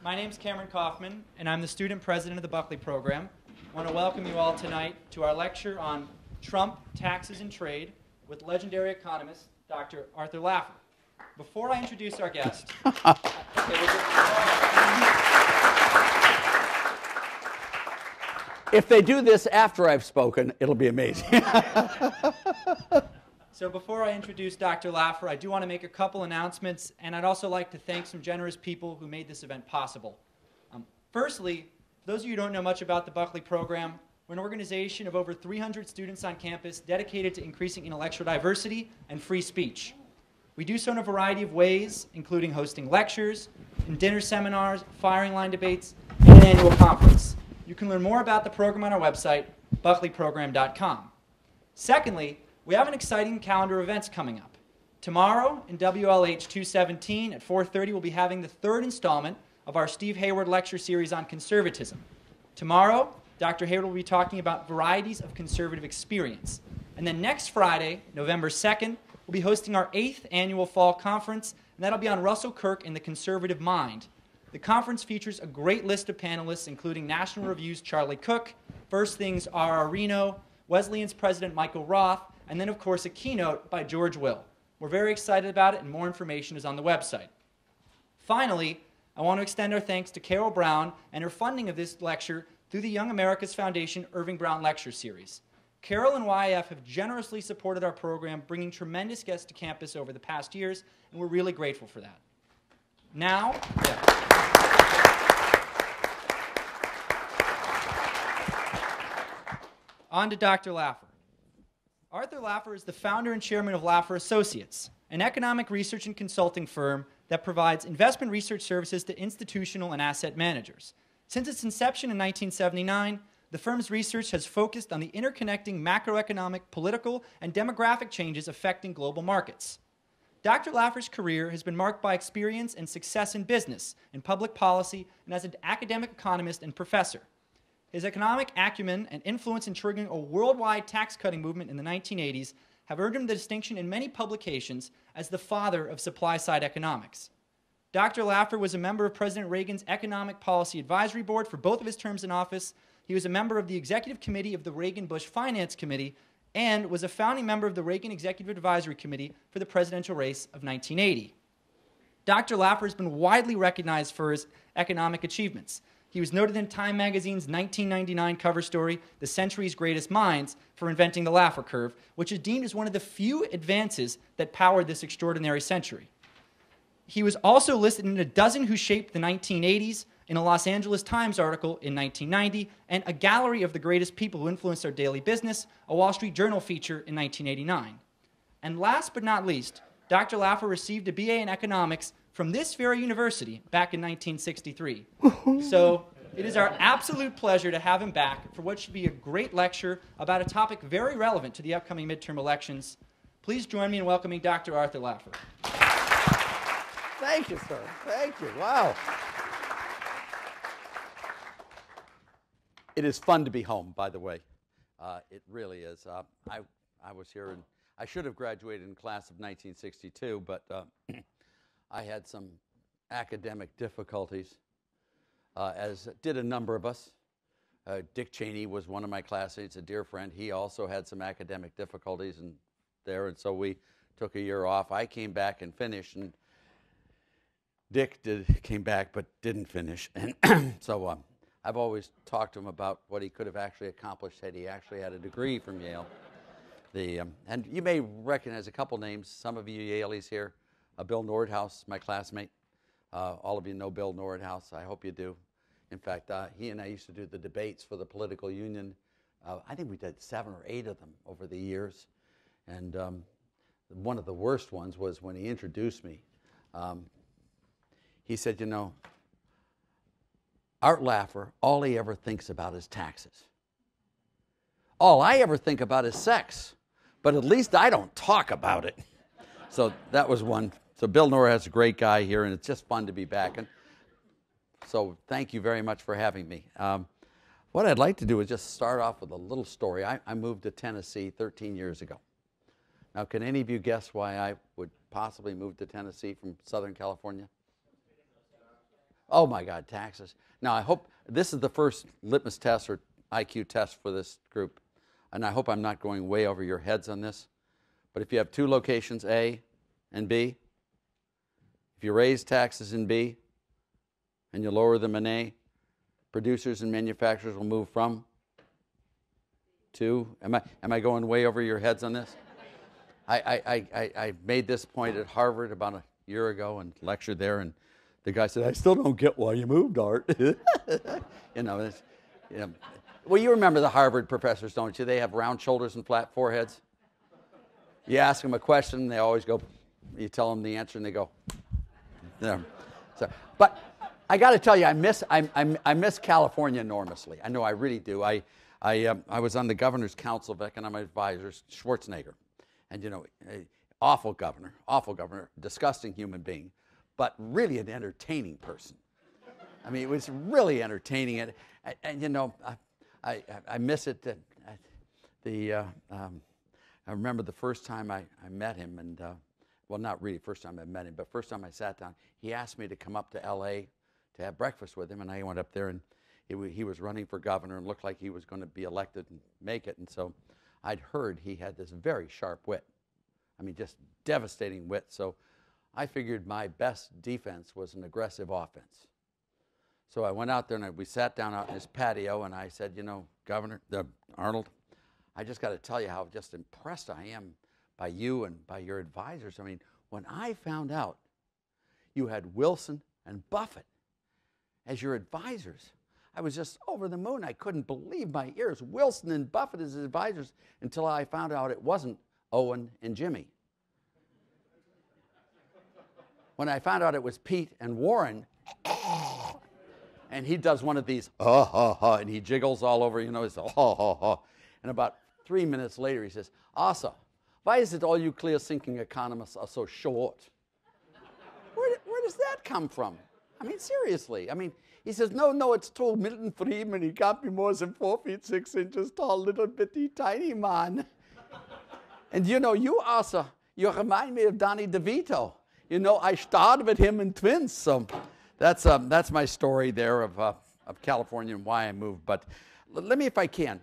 My name's Cameron Kaufman, and I'm the student president of the Buckley program. I want to welcome you all tonight to our lecture on Trump, Taxes, and Trade with legendary economist Dr. Arthur Laffer. Before I introduce our guest, if they do this after I've spoken, it'll be amazing. So before I introduce Dr. Laffer, I do want to make a couple announcements, and I'd also like to thank some generous people who made this event possible. Firstly, for those of you who don't know much about the Buckley program, we're an organization of over 300 students on campus dedicated to increasing intellectual diversity and free speech. We do so in a variety of ways, including hosting lectures, and dinner seminars, firing line debates, and an annual conference. You can learn more about the program on our website, buckleyprogram.com. Secondly, we have an exciting calendar of events coming up. Tomorrow in WLH 217 at 4:30, we'll be having the third installment of our Steve Hayward lecture series on conservatism. Tomorrow, Dr. Hayward will be talking about varieties of conservative experience. And then next Friday, November 2nd, we'll be hosting our 8th annual fall conference, and that'll be on Russell Kirk and the conservative mind. The conference features a great list of panelists, including National Review's Charlie Cook, First Thing's R.R. Reno, Wesleyan's President Michael Roth, and then, of course, a keynote by George Will. We're very excited about it, and more information is on the website. Finally, I want to extend our thanks to Carol Brown and her funding of this lecture through the Young America's Foundation Irving Brown Lecture Series. Carol and YF have generously supported our program, bringing tremendous guests to campus over the past years, and we're really grateful for that. Now, on to Dr. Laffer. Arthur Laffer is the founder and chairman of Laffer Associates, an economic research and consulting firm that provides investment research services to institutional and asset managers. Since its inception in 1979, the firm's research has focused on the interconnecting macroeconomic, political, and demographic changes affecting global markets. Dr. Laffer's career has been marked by experience and success in business, in public policy, and as an academic economist and professor. His economic acumen and influence in triggering a worldwide tax-cutting movement in the 1980s have earned him the distinction in many publications as the father of supply-side economics. Dr. Laffer was a member of President Reagan's Economic Policy Advisory Board for both of his terms in office. He was a member of the Executive Committee of the Reagan-Bush Finance Committee and was a founding member of the Reagan Executive Advisory Committee for the presidential race of 1980. Dr. Laffer has been widely recognized for his economic achievements. He was noted in Time magazine's 1999 cover story, The Century's Greatest Minds, for inventing the Laffer curve, which is deemed as one of the few advances that powered this extraordinary century. He was also listed in a dozen who shaped the 1980s, in a Los Angeles Times article in 1990, and a gallery of the greatest people who influenced our daily business, a Wall Street Journal feature in 1989. And last but not least, Dr. Laffer received a BA in economics from this very university back in 1963. So it is our absolute pleasure to have him back for what should be a great lecture about a topic very relevant to the upcoming midterm elections. Please join me in welcoming Dr. Arthur Laffer. Thank you, sir. Thank you. Wow. It is fun to be home, by the way. It really is. I was here, and I should have graduated in class of 1962, but I had some academic difficulties, as did a number of us. Dick Cheney was one of my classmates, a dear friend. He also had some academic difficulties and so we took a year off. I came back and finished, and Dick came back but didn't finish. And so I've always talked to him about what he could have actually accomplished had he actually had a degree from Yale. And you may recognize a couple names, some of you Yaleys here. Bill Nordhaus, my classmate. All of you know Bill Nordhaus. I hope you do. In fact, he and I used to do the debates for the political union. I think we did 7 or 8 of them over the years. And one of the worst ones was when he introduced me. He said, you know, Art Laffer, all he ever thinks about is taxes. All I ever think about is sex. But at least I don't talk about it. So that was one. So Bill Nordhaus is a great guy here, and it's just fun to be back. And so thank you very much for having me. What I'd like to do is just start off with a little story. I moved to Tennessee 13 years ago. Now, can any of you guess why I would possibly move to Tennessee from Southern California? Oh my God, taxes. Now I hope this is the first litmus test or IQ test for this group, and I hope I'm not going way over your heads on this, but if you have two locations, A and B, if you raise taxes in B and you lower them in A, producers and manufacturers will move from to. Am I going way over your heads on this? I made this point at Harvard about a year ago and lectured there, and the guy said, "I still don't get why you moved, Art." you know, well, you remember the Harvard professors, don't you? They have round shoulders and flat foreheads. You ask them a question, they always go. You tell them the answer, and they go. Yeah. So, but I got to tell you, I miss California enormously. I know I really do. I was on the Governor's Council of Economic Advisors, Schwarzenegger, and you know, awful governor, disgusting human being, but really an entertaining person. I mean, it was really entertaining, and you know, I miss it. I remember the first time I met him, and well, not really first time I met him, but first time I sat down, he asked me to come up to L.A. to have breakfast with him, and I went up there, and he was running for governor and looked like he was going to be elected and make it, and so I'd heard he had this very sharp wit. I mean, just devastating wit, so I figured my best defense was an aggressive offense. So I went out there, and we sat down out in his patio, and I said, you know, Governor, Arnold, I just got to tell you how just impressed I am by you and by your advisors. I mean, when I found out you had Wilson and Buffett as your advisors, I was just over the moon. I couldn't believe my ears. Wilson and Buffett as advisors until I found out it wasn't Owen and Jimmy. When I found out it was Pete and Warren, and he does one of these, and he jiggles all over, you know, he's and about 3 minutes later he says, Asa, why is it all you clear-thinking economists are so short? Where does that come from? I mean, seriously. I mean, he says, no, it's true. Milton Friedman, he can't be more than 4 feet 6 inches tall, little bitty tiny man. And you know, you Asa, you remind me of Donnie DeVito. You know, I started with him in Twins, so that's my story there of California and why I moved. But let me, if I can,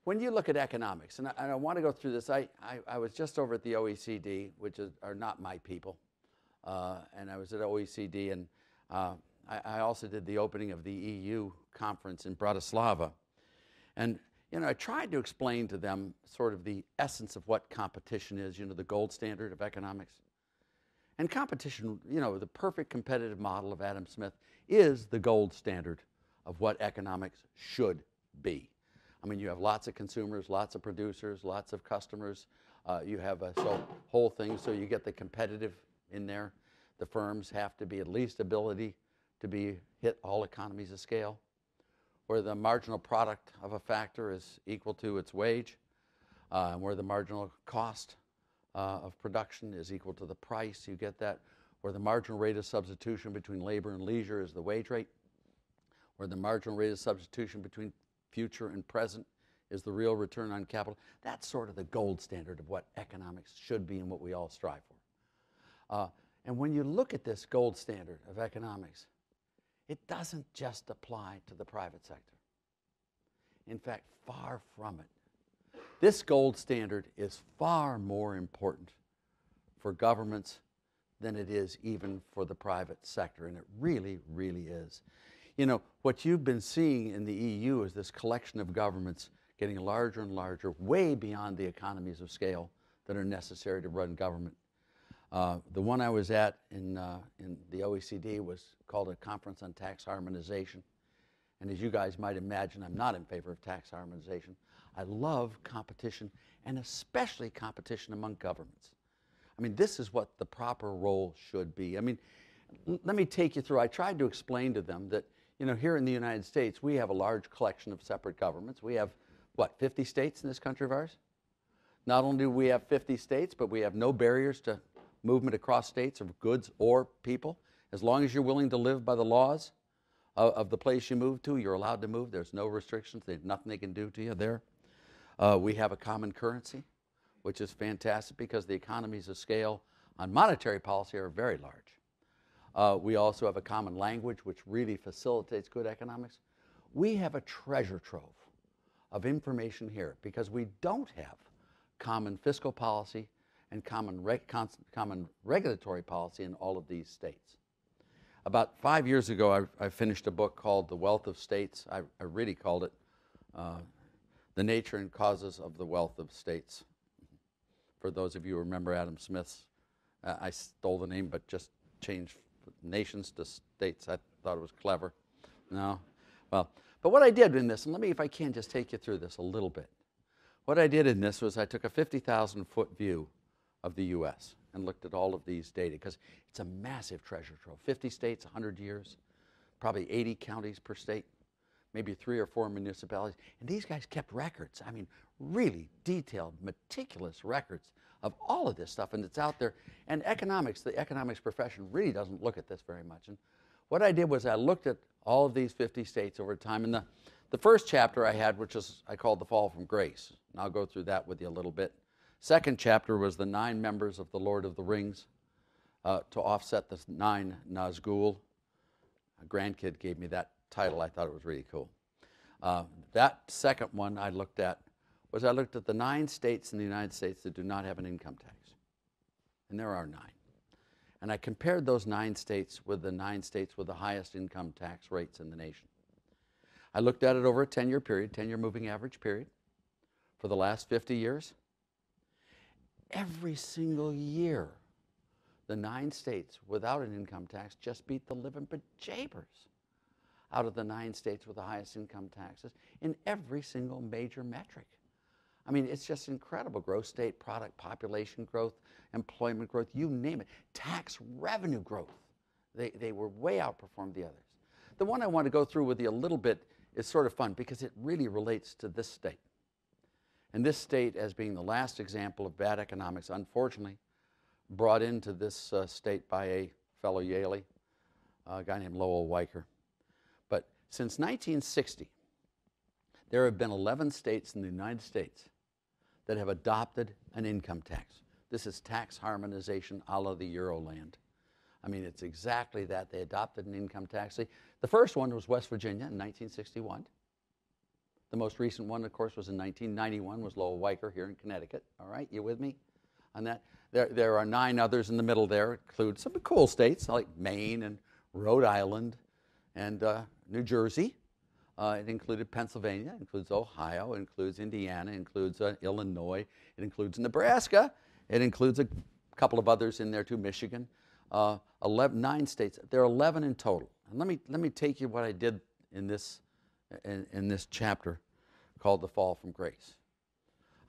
when you look at economics, and I want to go through this, I was just over at the OECD, which are not my people, and I was at OECD, and I also did the opening of the EU conference in Bratislava. And, you know, I tried to explain to them sort of the essence of what competition is, you know, the gold standard of economics. And competition, you know, the perfect competitive model of Adam Smith is the gold standard of what economics should be. I mean, you have lots of consumers, lots of producers, lots of customers. You have a whole thing, so you get the competitive in there. The firms have to be at least ability to hit all economies of scale, where the marginal product of a factor is equal to its wage, where the marginal cost of production is equal to the price. You get that. Where the marginal rate of substitution between labor and leisure is the wage rate, where the marginal rate of substitution between future and present is the real return on capital. That's sort of the gold standard of what economics should be and what we all strive for. And when you look at this gold standard of economics, it doesn't just apply to the private sector. In fact, far from it. This gold standard is far more important for governments than it is even for the private sector, and it really, really is. You know, what you've been seeing in the EU is this collection of governments getting larger and larger, way beyond the economies of scale that are necessary to run government. The one I was at in the OECD was called a Conference on Tax Harmonization. And as you guys might imagine, I'm not in favor of tax harmonization. I love competition, and especially competition among governments. I mean, this is what the proper role should be. I mean, let me take you through. I tried to explain to them that, you know, here in the United States, we have a large collection of separate governments. We have, what, 50 states in this country of ours? Not only do we have 50 states, but we have no barriers to movement across states of goods or people. As long as you're willing to live by the laws of the place you move to, you're allowed to move. There's no restrictions. There's nothing they can do to you there. We have a common currency, which is fantastic because the economies of scale on monetary policy are very large. We also have a common language, which really facilitates good economics. We have a treasure trove of information here because we don't have common fiscal policy and common regulatory policy in all of these states. About 5 years ago, I finished a book called The Wealth of States. I really called it The Nature and Causes of the Wealth of States. For those of you who remember Adam Smith's, I stole the name but just changed nations to states. I thought it was clever. No? Well, but what I did in this, and let me, if I can, just take you through this a little bit. What I did in this was I took a 50,000-foot view of the U.S. and looked at all of these data because it's a massive treasure trove. 50 states, 100 years, probably 80 counties per state, maybe 3 or 4 municipalities. And these guys kept records. I mean, really detailed, meticulous records of all of this stuff, and it's out there. And economics, the economics profession really doesn't look at this very much. And what I did was I looked at all of these 50 states over time. And the first chapter I had, which is I called The Fall from Grace, and I'll go through that with you a little bit. Second chapter was the 9 members of the Lord of the Rings to offset the 9 Nazgul. A grandkid gave me that title. I thought it was really cool. That second one I looked at was I looked at the 9 states in the United States that do not have an income tax. And there are 9. And I compared those 9 states with the 9 states with the highest income tax rates in the nation. I looked at it over a 10-year period, 10-year moving average period, for the last 50 years. Every single year, the 9 states without an income tax just beat the living bejabers out of the 9 states with the highest income taxes in every single major metric. I mean, it's just incredible. Gross state product, population growth, employment growth, you name it. Tax revenue growth. They were way outperformed the others. The one I want to go through with you a little bit is sort of fun because it really relates to this state. And this state, as being the last example of bad economics, unfortunately, brought into this state by a fellow Yalie, a guy named Lowell Weicker. But since 1960, there have been 11 states in the United States that have adopted an income tax. This is tax harmonization a la the Euroland. I mean, it's exactly that. They adopted an income tax. The first one was West Virginia in 1961. The most recent one, of course, was in 1991, was Lowell Weicker here in Connecticut. All right, you with me on that? There are 9 others in the middle there, include some cool states like Maine and Rhode Island and New Jersey. It included Pennsylvania, it includes Ohio, it includes Indiana, it includes Illinois, it includes Nebraska, it includes a couple of others in there too, Michigan. 9 states. There are 11 in total. And let me take you what I did in this chapter called The Fall from Grace.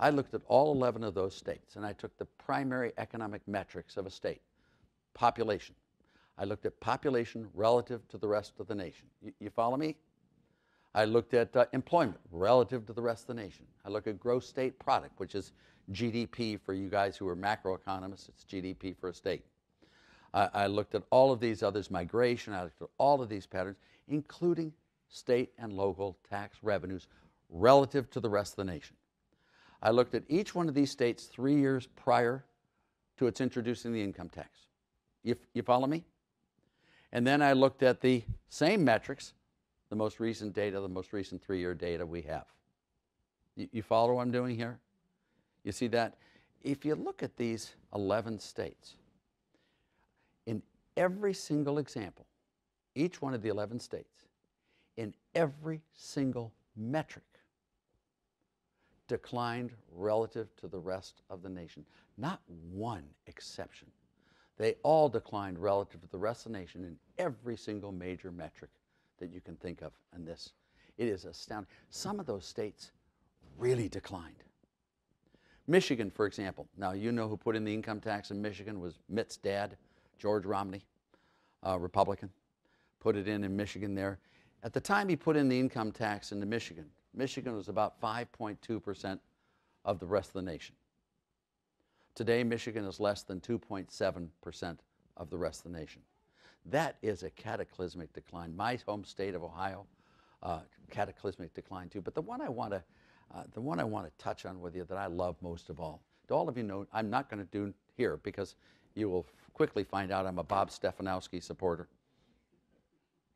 I looked at all 11 of those states, and I took the primary economic metrics of a state. Population. I looked at population relative to the rest of the nation. You follow me? I looked at employment relative to the rest of the nation. I looked at gross state product, which is GDP for you guys who are macroeconomists. It's GDP for a state. I looked at all of these others, migration. I looked at all of these patterns, including state and local tax revenues relative to the rest of the nation. I looked at each one of these states 3 years prior to its introducing the income tax. You follow me? And then I looked at the same metrics, the most recent data, the most recent 3-year data we have. You follow what I'm doing here? You see that? If you look at these 11 states, in every single example, each one of the 11 states, in every single metric, declined relative to the rest of the nation. Not one exception. They all declined relative to the rest of the nation in every single major metric that you can think of in this. It is astounding. Some of those states really declined. Michigan, for example. Now, you know who put in the income tax in Michigan was Mitt's dad, George Romney, Republican. Put it in Michigan there. At the time he put in the income tax into Michigan, Michigan was about 5.2% of the rest of the nation. Today, Michigan is less than 2.7% of the rest of the nation. That is a cataclysmic decline. My home state of Ohio, cataclysmic decline too. But the one I want to touch on with you that I love most of all, do all of you know, I'm not going to do here because you will quickly find out I'm a Bob Stefanowski supporter.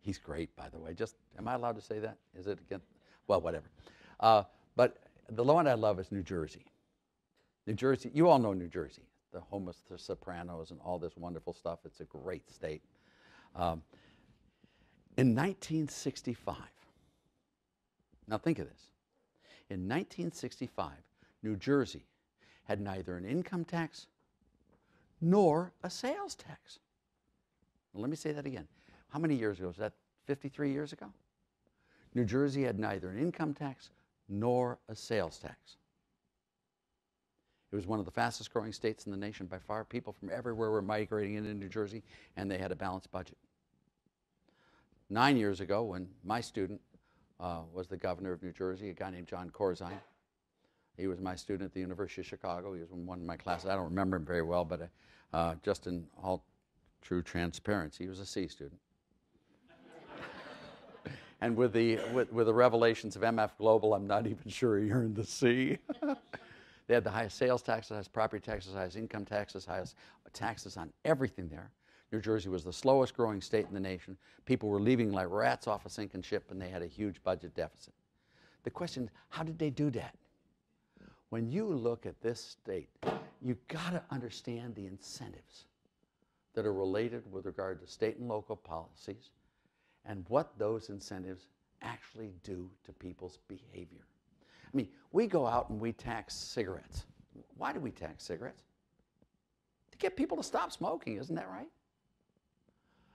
He's great, by the way. Just, am I allowed to say that? Is it again? Well, whatever. But the one I love is New Jersey. New Jersey, you all know New Jersey, the home of the Sopranos and all this wonderful stuff. It's a great state. In 1965, now think of this. In 1965, New Jersey had neither an income tax nor a sales tax. Well, let me say that again. How many years ago? Was that 53 years ago? New Jersey had neither an income tax nor a sales tax. It was one of the fastest growing states in the nation by far. People from everywhere were migrating into New Jersey, and they had a balanced budget. 9 years ago, when my student was the governor of New Jersey, a guy named John Corzine. He was my student at the University of Chicago. He was in one of my classes. I don't remember him very well, but just in all true transparency, he was a C student. And with the revelations of MF Global, I'm not even sure he earned the C. They had the highest sales taxes, highest property taxes, highest income taxes, highest taxes on everything there. New Jersey was the slowest growing state in the nation. People were leaving like rats off a sinking ship, and they had a huge budget deficit. The question is, how did they do that? When you look at this state, you've got to understand the incentives that are related with regard to state and local policies and what those incentives actually do to people's behavior. I mean, we go out and we tax cigarettes. Why do we tax cigarettes? To get people to stop smoking, isn't that right?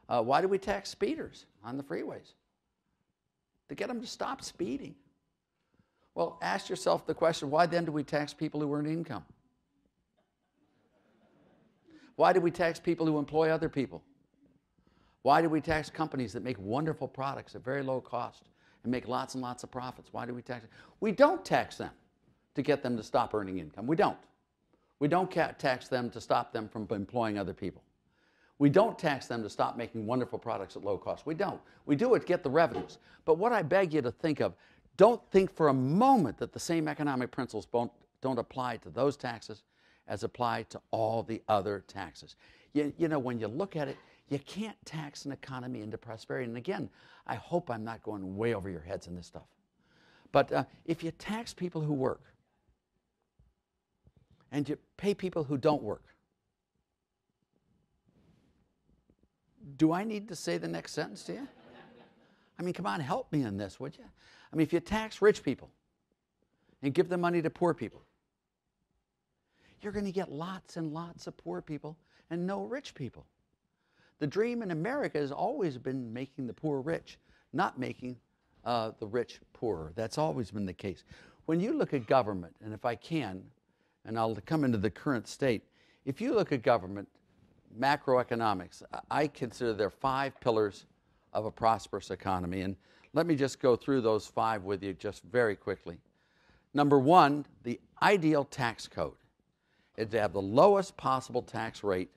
Why do we tax speeders on the freeways? To get them to stop speeding. Well, ask yourself the question, why then do we tax people who earn income? Why do we tax people who employ other people? Why do we tax companies that make wonderful products at very low cost and make lots and lots of profits? Why do we tax them? We don't tax them to get them to stop earning income. We don't. We don't tax them to stop them from employing other people. We don't tax them to stop making wonderful products at low cost. We don't. We do it to get the revenues. But what I beg you to think of, don't think for a moment that the same economic principles don't apply to those taxes as apply to all the other taxes. You know, when you look at it, you can't tax an economy into prosperity. And again, I hope I'm not going way over your heads in this stuff. But if you tax people who work and you pay people who don't work, do I need to say the next sentence to you? I mean, come on, help me in this, would you? I mean, if you tax rich people and give the money to poor people, you're going to get lots and lots of poor people and no rich people. The dream in America has always been making the poor rich, not making the rich poorer. That's always been the case. When you look at government, and if I can, and I'll come into the current state, if you look at government, macroeconomics, I consider there 5 pillars of a prosperous economy. And let me just go through those 5 with you just very quickly. Number 1, the ideal tax code is to have the lowest possible tax rate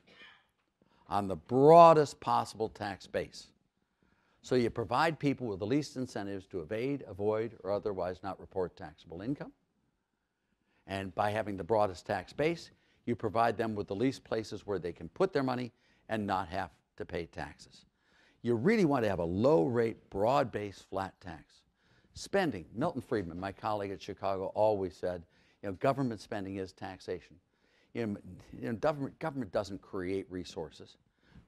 on the broadest possible tax base. So you provide people with the least incentives to evade, avoid, or otherwise not report taxable income. And by having the broadest tax base, you provide them with the least places where they can put their money and not have to pay taxes. You really want to have a low-rate, broad-based, flat tax. Spending. Milton Friedman, my colleague at Chicago, always said, you know, government spending is taxation. Government doesn't create resources.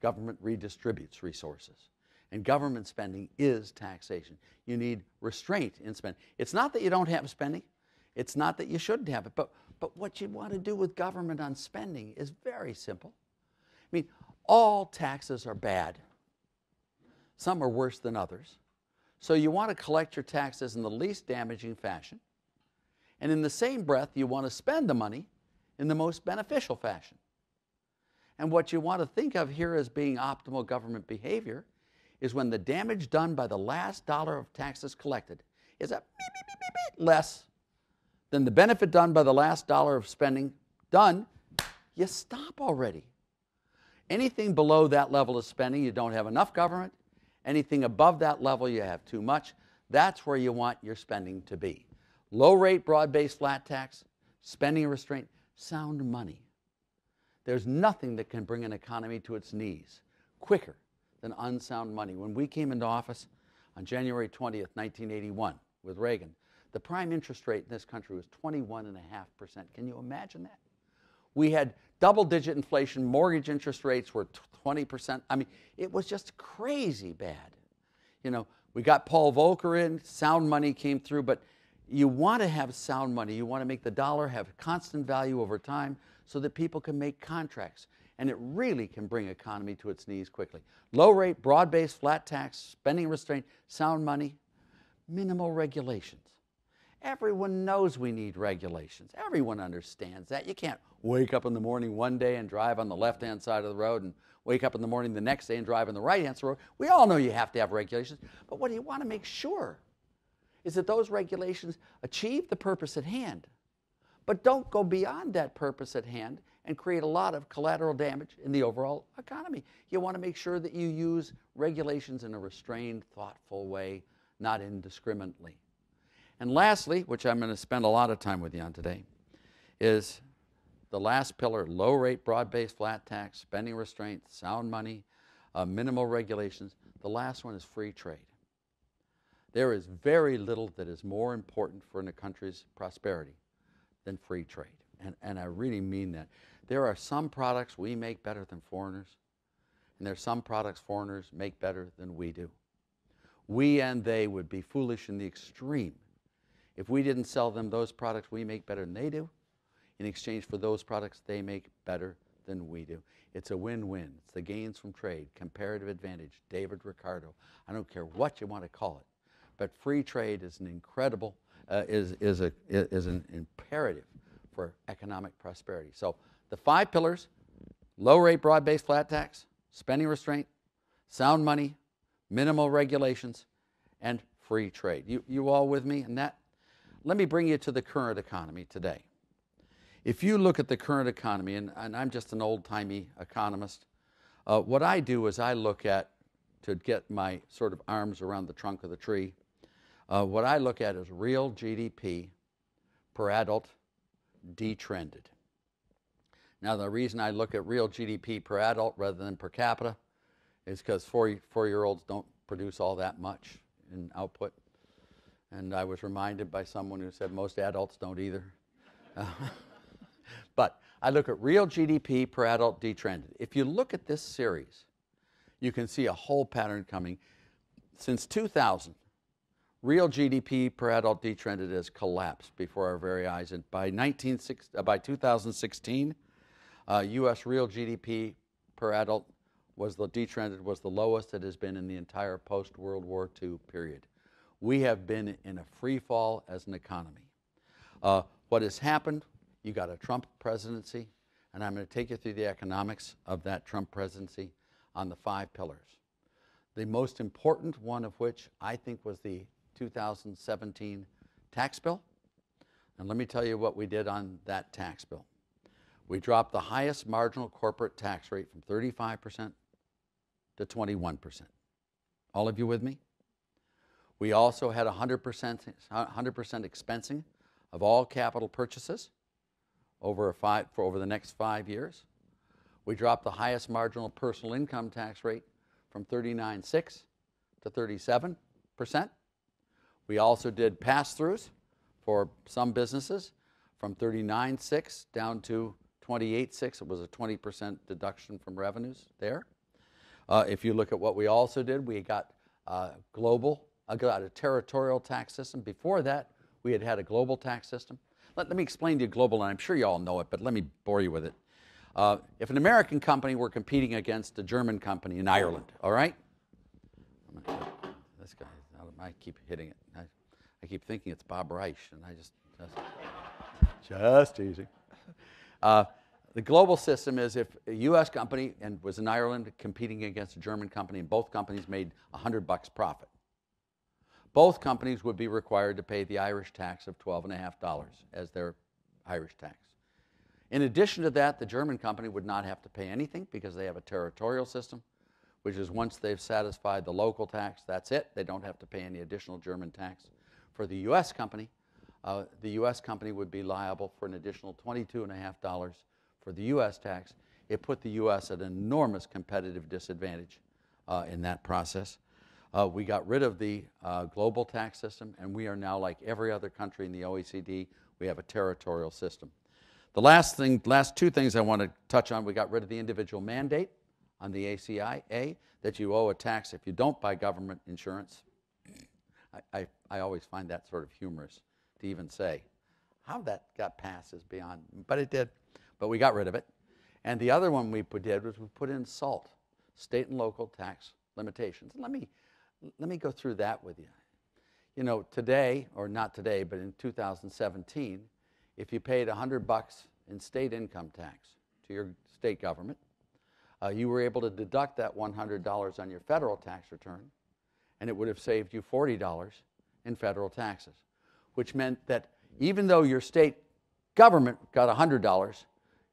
Government redistributes resources. And government spending is taxation. You need restraint in spending. It's not that you don't have spending. It's not that you shouldn't have it. But what you want to do with government on spending is very simple. I mean, all taxes are bad. Some are worse than others. So you want to collect your taxes in the least damaging fashion. And in the same breath, you want to spend the money in the most beneficial fashion. And what you want to think of here as being optimal government behavior is when the damage done by the last dollar of taxes collected is a less than the benefit done by the last dollar of spending done, you stop already. Anything below that level of spending, you don't have enough government. Anything above that level, you have too much. That's where you want your spending to be. Low rate, broad-based flat tax, spending restraint, sound money. There's nothing that can bring an economy to its knees quicker than unsound money. When we came into office on January 20th, 1981, with Reagan, the prime interest rate in this country was 21.5%. Can you imagine that? We had double-digit inflation. Mortgage interest rates were 20%. I mean, it was just crazy bad. You know, we got Paul Volcker in, sound money came through, but you want to have sound money. You want to make the dollar have constant value over time so that people can make contracts. And it really can bring economy to its knees quickly. Low rate, broad-based, flat tax, spending restraint, sound money, minimal regulations. Everyone knows we need regulations. Everyone understands that. You can't wake up in the morning one day and drive on the left-hand side of the road and wake up in the morning the next day and drive on the right-hand side of the road. We all know you have to have regulations. But what you want to make sure is that those regulations achieve the purpose at hand, but don't go beyond that purpose at hand and create a lot of collateral damage in the overall economy. You want to make sure that you use regulations in a restrained, thoughtful way, not indiscriminately. And lastly, which I'm going to spend a lot of time with you on today, is the last pillar: low rate, broad-based, flat tax, spending restraint, sound money, minimal regulations. The last one is free trade. There is very little that is more important for a country's prosperity than free trade. And I really mean that. There are some products we make better than foreigners, and there are some products foreigners make better than we do. We and they would be foolish in the extreme if we didn't sell them those products we make better than they do in exchange for those products they make better than we do. It's a win-win. It's the gains from trade, comparative advantage, David Ricardo. I don't care what you want to call it, but free trade is an incredible, is an imperative for economic prosperity. So the 5 pillars: low rate, broad-based, flat tax, spending restraint, sound money, minimal regulations, and free trade. You all with me in that? Let me bring you to the current economy today. If you look at the current economy, and I'm just an old-timey economist, what I do is I look at, to get my sort of arms around the trunk of the tree, what I look at is real GDP per adult detrended. Now, the reason I look at real GDP per adult rather than per capita is because four-year-olds don't produce all that much in output. And I was reminded by someone who said most adults don't either. But I look at real GDP per adult detrended. If you look at this series, you can see a whole pattern coming. Since 2000, real GDP per adult detrended has collapsed before our very eyes. And by 2016, U.S. real GDP per adult was the lowest it has been in the entire post-World War II period. We have been in a free fall as an economy. What has happened? You got a Trump presidency, and I'm going to take you through the economics of that Trump presidency on the 5 pillars. The most important one of which I think was the 2017 tax bill. And let me tell you what we did on that tax bill. We dropped the highest marginal corporate tax rate from 35% to 21%. All of you with me? We also had 100% expensing of all capital purchases over the next 5 years. We dropped the highest marginal personal income tax rate from 39.6% to 37%. We also did pass-throughs for some businesses from 39.6% down to 28.6%. It was a 20% deduction from revenues there. If you look at what we also did, we got a territorial tax system. Before that, we had a global tax system. Let me explain to you global, and I'm sure you all know it, but let me bore you with it. If an American company were competing against a German company in Ireland, all right? This guy, I keep hitting it. I keep thinking it's Bob Reich, and I just teasing. The global system is if a U.S. company was in Ireland competing against a German company, and both companies made $100 profit, both companies would be required to pay the Irish tax of $12.50 as their Irish tax. In addition to that, the German company would not have to pay anything because they have a territorial system, which is once they've satisfied the local tax, that's it. They don't have to pay any additional German tax. For the U.S. company would be liable for an additional $22.50 for the U.S. tax it put the U.S. at an enormous competitive disadvantage in that process. We got rid of the global tax system, and we are now, like every other country in the OECD, we have a territorial system. The last two things I want to touch on, we got rid of the individual mandate on the ACIA, that you owe a tax if you don't buy government insurance. I always find that sort of humorous to even say. How that got passed is beyond, but it did. But we got rid of it. And the other one we did was we put in SALT, state and local tax limitations. And let me go through that with you. You know, today, or not today, but in 2017, if you paid $100 in state income tax to your state government, you were able to deduct that $100 on your federal tax return, and it would have saved you $40 in federal taxes, which meant that even though your state government got $100,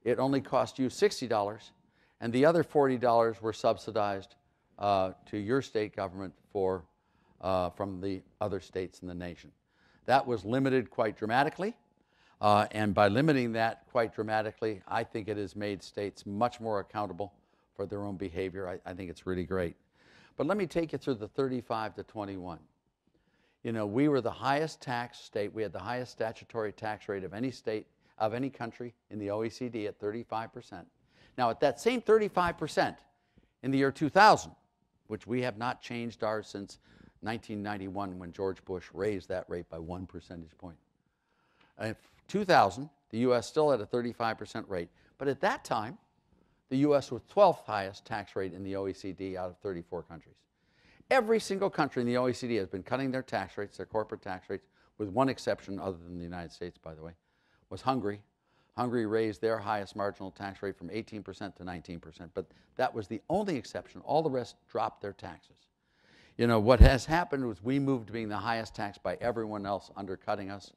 it only cost you $60, and the other $40 were subsidized to your state government from the other states in the nation. That was limited quite dramatically, and by limiting that quite dramatically, I think it has made states much more accountable for their own behavior. I think it's really great. But let me take you through the 35 to 21. You know, we were the highest tax state. We had the highest statutory tax rate of any state, of any country in the OECD at 35%. Now, at that same 35% in the year 2000, which we have not changed ours since 1991 when George Bush raised that rate by 1 percentage point. In 2000, the U.S. still had a 35% rate, but at that time, the U.S. was 12th highest tax rate in the OECD out of 34 countries. Every single country in the OECD has been cutting their tax rates, their corporate tax rates, with one exception other than the United States, by the way, was Hungary. Hungary raised their highest marginal tax rate from 18% to 19%, but that was the only exception. All the rest dropped their taxes. You know, what has happened was we moved to being the highest tax by everyone else undercutting us.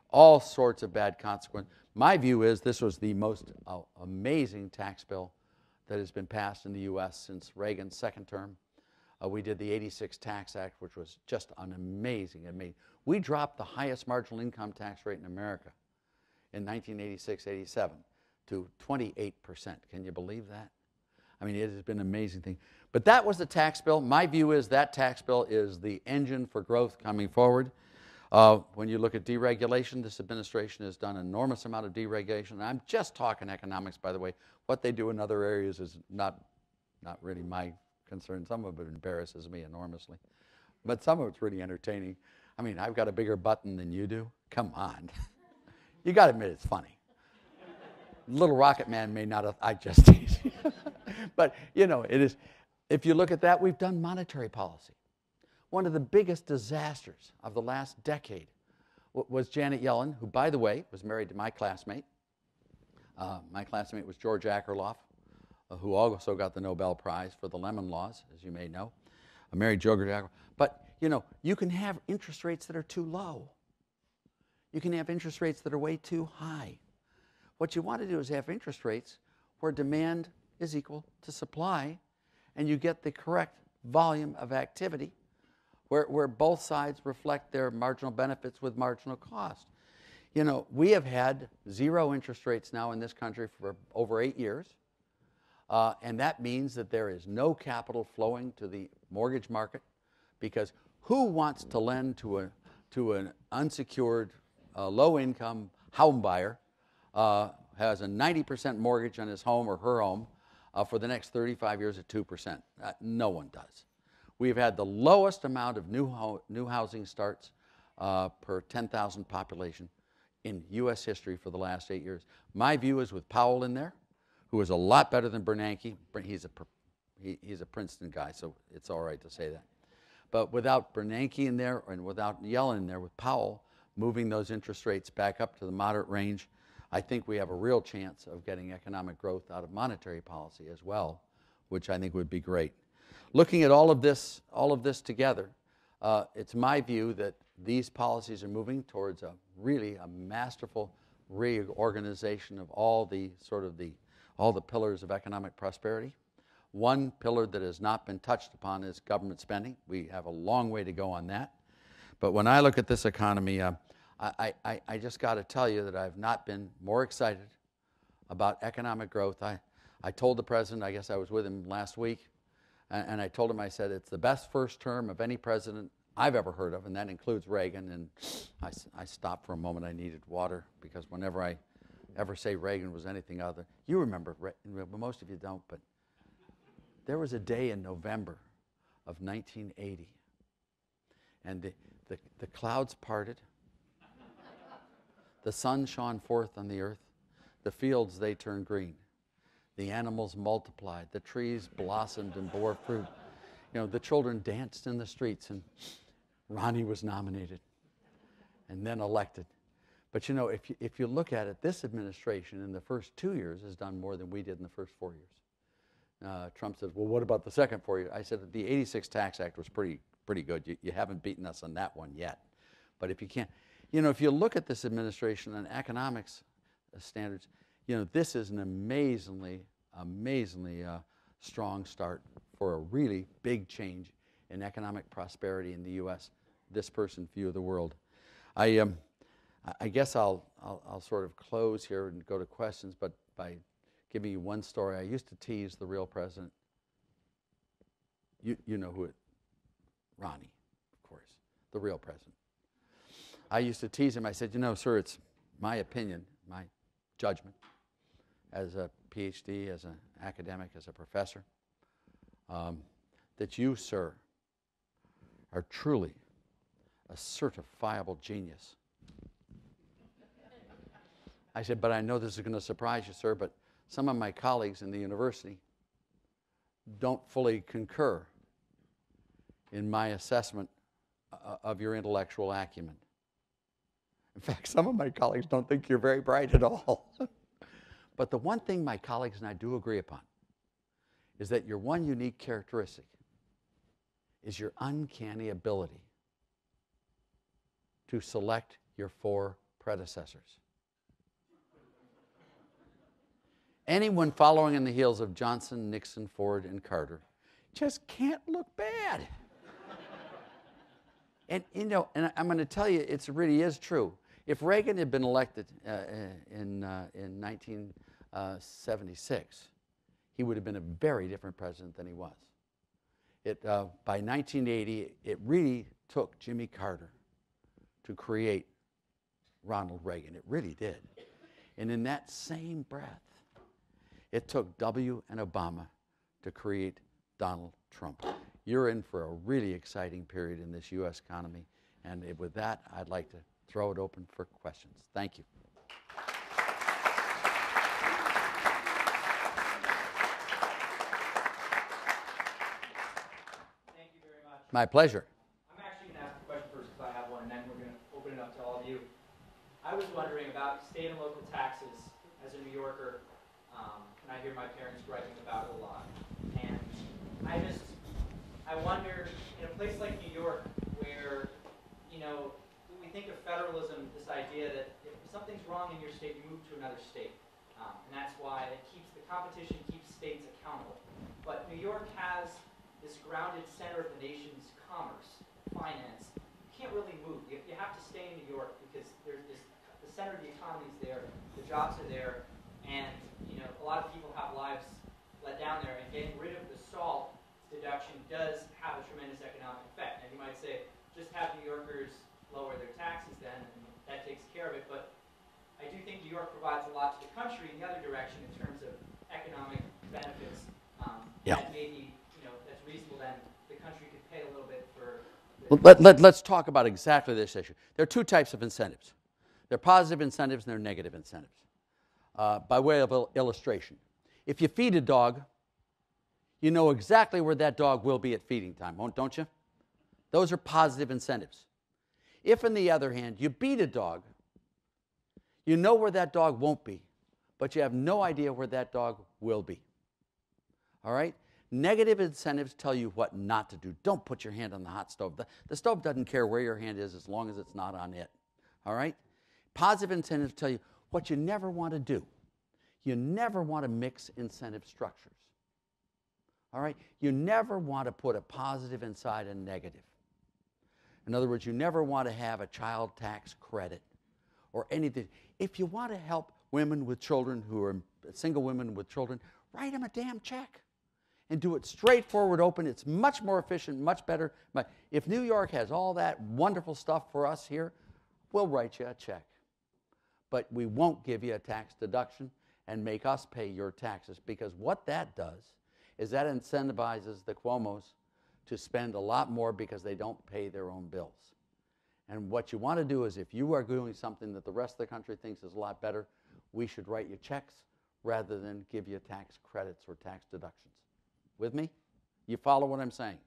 All sorts of bad consequences. My view is this was the most amazing tax bill that has been passed in the U.S. since Reagan's second term. We did the '86 Tax Act, which was just an amazing. We dropped the highest marginal income tax rate in America in 1986-87 to 28%. Can you believe that? I mean, it has been an amazing thing. But that was the tax bill. My view is that tax bill is the engine for growth coming forward. When you look at deregulation, this administration has done an enormous amount of deregulation. I'm just talking economics, by the way. What they do in other areas is not really my concern. Some of it embarrasses me enormously. But some of it's really entertaining. I mean, I've got a bigger button than you do. Come on. You got to admit it's funny. Little Rocket Man may not have, I just tease you. But, you know, it is. If you look at that, we've done monetary policy. One of the biggest disasters of the last decade was Janet Yellen, who, by the way, was married to my classmate. My classmate was George Akerlof, who also got the Nobel Prize for the Lemon Laws, as you may know. I married George Akerlof. But, you know, you can have interest rates that are too low. You can have interest rates that are way too high. What you want to do is have interest rates where demand is equal to supply, and you get the correct volume of activity where both sides reflect their marginal benefits with marginal cost. You know, we have had zero interest rates now in this country for over 8 years, and that means that there is no capital flowing to the mortgage market, because who wants to lend to an unsecured, low-income home buyer has a 90% mortgage on his home or her home for the next 35 years at 2%? No one does. We've had the lowest amount of new housing starts per 10,000 population in U.S. history for the last 8 years. My view is with Powell in there, who is a lot better than Bernanke. He's a Princeton guy, so it's all right to say that. But without Bernanke in there and without Yellen in there, with Powell moving those interest rates back up to the moderate range, I think we have a real chance of getting economic growth out of monetary policy as well, which I think would be great. Looking at all of this together, it's my view that these policies are moving towards really a masterful reorganization of all the pillars of economic prosperity. One pillar that has not been touched upon is government spending. We have a long way to go on that. But when I look at this economy, I just got to tell you that I've not been more excited about economic growth. I told the president, I guess I was with him last week, and I told him, I said, it's the best first term of any president I've ever heard of, and that includes Reagan. And I stopped for a moment. I needed water, because whenever I ever say Reagan was anything other, you remember, most of you don't, but there was a day in November of 1980, and the clouds parted, the sun shone forth on the earth, the fields, they turned green, the animals multiplied, the trees blossomed and bore fruit. You know, the children danced in the streets, and Ronnie was nominated and then elected. But you know, if you look at it, this administration in the first 2 years has done more than we did in the first 4 years. Trump says, well, what about the second 4 years? I said, the 86 Tax Act was pretty good. You haven't beaten us on that one yet. But if you can't, you know, if you look at this administration on economics standards, you know, this is an amazingly strong start for a really big change in economic prosperity in the U.S., this person's view of the world. I guess I'll sort of close here and go to questions, but by giving you one story. I used to tease the real president. You know who it, Ronnie, of course, the real president. I used to tease him. I said, you know, sir, it's my opinion, my judgment, as a PhD, as an academic, as a professor, that you, sir, are truly a certifiable genius. I said, but I know this is going to surprise you, sir, but some of my colleagues in the university don't fully concur in my assessment of your intellectual acumen. In fact, some of my colleagues don't think you're very bright at all. But the one thing my colleagues and I do agree upon is that your one unique characteristic is your uncanny ability to select your 4 predecessors. Anyone following in the heels of Johnson, Nixon, Ford, and Carter just can't look bad. And you know, and I'm going to tell you, it really is true. If Reagan had been elected in 1976, he would have been a very different president than he was. By 1980, it really took Jimmy Carter to create Ronald Reagan. It really did. And in that same breath, it took W and Obama to create Donald Trump. You're in for a really exciting period in this U.S. economy. And with that, I'd like to throw it open for questions. Thank you. Thank you very much. My pleasure. I'm actually going to ask a question first because I have one, and then we're going to open it up to all of you. I was wondering about state and local taxes as a New Yorker, and I hear my parents griping about it a lot. And I wonder, in a place like New York, where, you know, we think of federalism, this idea that if something's wrong in your state, you move to another state. And that's why it keeps the competition, keeps states accountable. But New York has this grounded center of the nation's commerce, finance. You can't really move. You have to stay in New York because there's this, the center of the economy is there, the jobs are there, and you know, a lot of people have lives let down there, and getting rid of the SALT deduction does have a tremendous economic effect. And you might say, just have New Yorkers lower their taxes then, and that takes care of it. But I do think New York provides a lot to the country in the other direction in terms of economic benefits. That maybe, you know, that's reasonable then. The country could pay a little bit for... Well, let's talk about exactly this issue. There are 2 types of incentives. There are positive incentives and there are negative incentives. By way of illustration, if you feed a dog, you know exactly where that dog will be at feeding time, don't you? Those are positive incentives. If, on the other hand, you beat a dog, you know where that dog won't be, but you have no idea where that dog will be. All right? Negative incentives tell you what not to do. Don't put your hand on the hot stove. The stove doesn't care where your hand is as long as it's not on it. All right? Positive incentives tell you what you never want to do. You never want to mix incentive structures. All right? You never want to put a positive inside a negative. In other words, you never want to have a child tax credit or anything. If you want to help women with children who are single women with children, write them a damn check and do it straightforward, open. It's much more efficient, much better. But if New York has all that wonderful stuff for us here, we'll write you a check. But we won't give you a tax deduction and make us pay your taxes, because what that does is that incentivizes the Cuomos to spend a lot more because they don't pay their own bills. And what you want to do is, if you are doing something that the rest of the country thinks is a lot better, we should write you checks rather than give you tax credits or tax deductions. With me? You follow what I'm saying?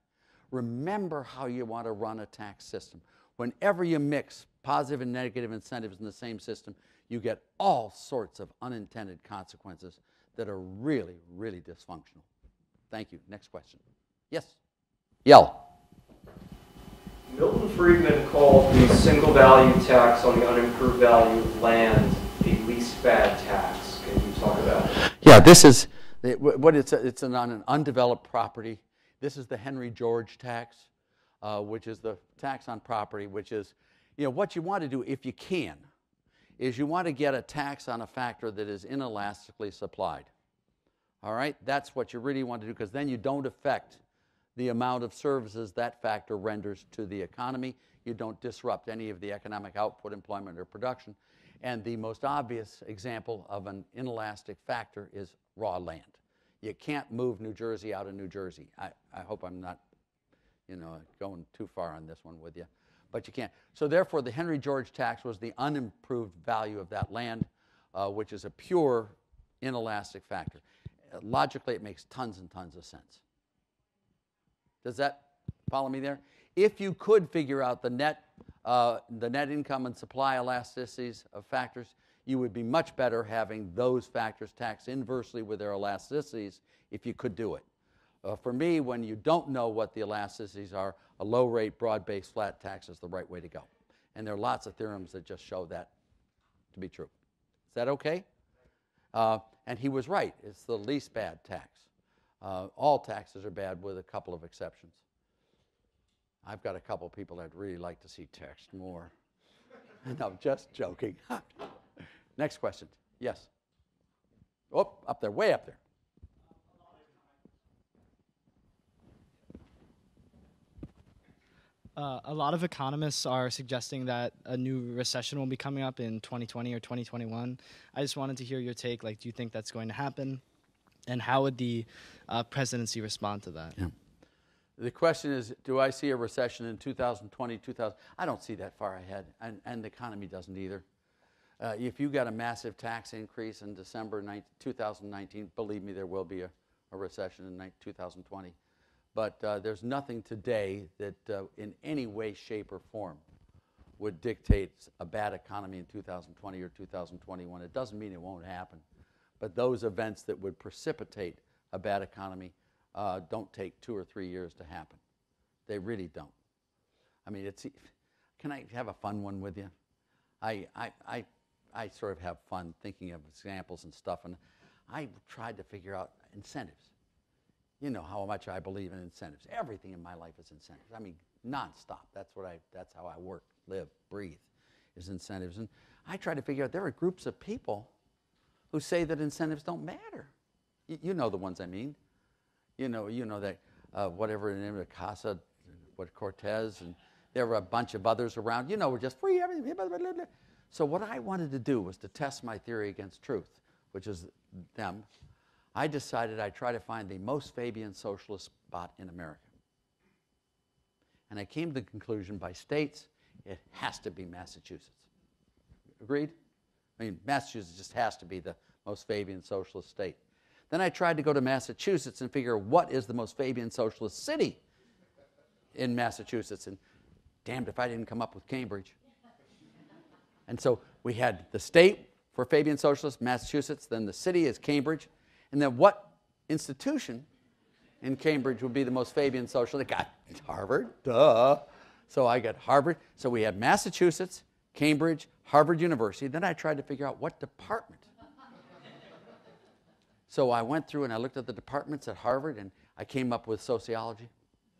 Remember how you want to run a tax system. Whenever you mix positive and negative incentives in the same system, you get all sorts of unintended consequences that are really, really dysfunctional. Thank you. Next question. Yes? Yell. Milton Friedman called the single value tax on the unimproved value of land a least bad tax. Can you talk about it? Yeah, this is what it's on an undeveloped property. This is the Henry George tax, which is the tax on property, which is, what you want to do, if you can, is you want to get a tax on a factor that is inelastically supplied. All right? That's what you really want to do, because then you don't affect the amount of services that factor renders to the economy. You don't disrupt any of the economic output, employment, or production. And the most obvious example of an inelastic factor is raw land. You can't move New Jersey out of New Jersey. I hope I'm not, going too far on this one with you, but you can't. So therefore, the Henry George tax was the unimproved value of that land, which is a pure inelastic factor. Logically, it makes tons and tons of sense. Does that follow me there? If you could figure out the net income and supply elasticities of factors, you would be much better having those factors taxed inversely with their elasticities if you could do it. For me, when you don't know what the elasticities are, a low-rate, broad-based flat tax is the right way to go. And there are lots of theorems that just show that to be true. Is that okay? And he was right. It's the least bad tax. All taxes are bad with a couple of exceptions. I've got a couple people I'd really like to see taxed more. No, just joking. Next question. Yes. Oh, up there, way up there. A lot of economists are suggesting that a new recession will be coming up in 2020 or 2021. I just wanted to hear your take. Do you think that's going to happen? And how would the presidency respond to that? Yeah. The question is, do I see a recession in 2020, 2000? I don't see that far ahead, and the economy doesn't either. If you got a massive tax increase in December 2019, believe me, there will be a recession in 2020. But there's nothing today that in any way, shape, or form would dictate a bad economy in 2020 or 2021. It doesn't mean it won't happen. But those events that would precipitate a bad economy don't take 2 or 3 years to happen. They really don't. I mean, can I have a fun one with you? I sort of have fun thinking of examples and stuff, and I tried to figure out incentives. You know how much I believe in incentives. Everything in my life is incentives. I mean, nonstop. That's how I work, live, breathe, is incentives. And I try to figure out, there are groups of people who say that incentives don't matter. You know the ones I mean. You know that whatever the name of Casa, Cortez, and there were a bunch of others around. We're just free everything. Blah, blah, blah, blah. So what I wanted to do was to test my theory against truth, which is them. I decided I'd try to find the most Fabian socialist spot in America. And I came to the conclusion, by states, it has to be Massachusetts. Agreed? I mean, Massachusetts just has to be the most Fabian socialist state. Then I tried to go to Massachusetts and figure what is the most Fabian socialist city in Massachusetts. And damned if I didn't come up with Cambridge. And so we had the state for Fabian socialist, Massachusetts, then the city is Cambridge. And then what institution in Cambridge would be the most Fabian socialist? Got Harvard, duh. So I got Harvard. So we had Massachusetts, Cambridge, Harvard University. Then I tried to figure out what department. So I went through and I looked at the departments at Harvard, and I came up with sociology.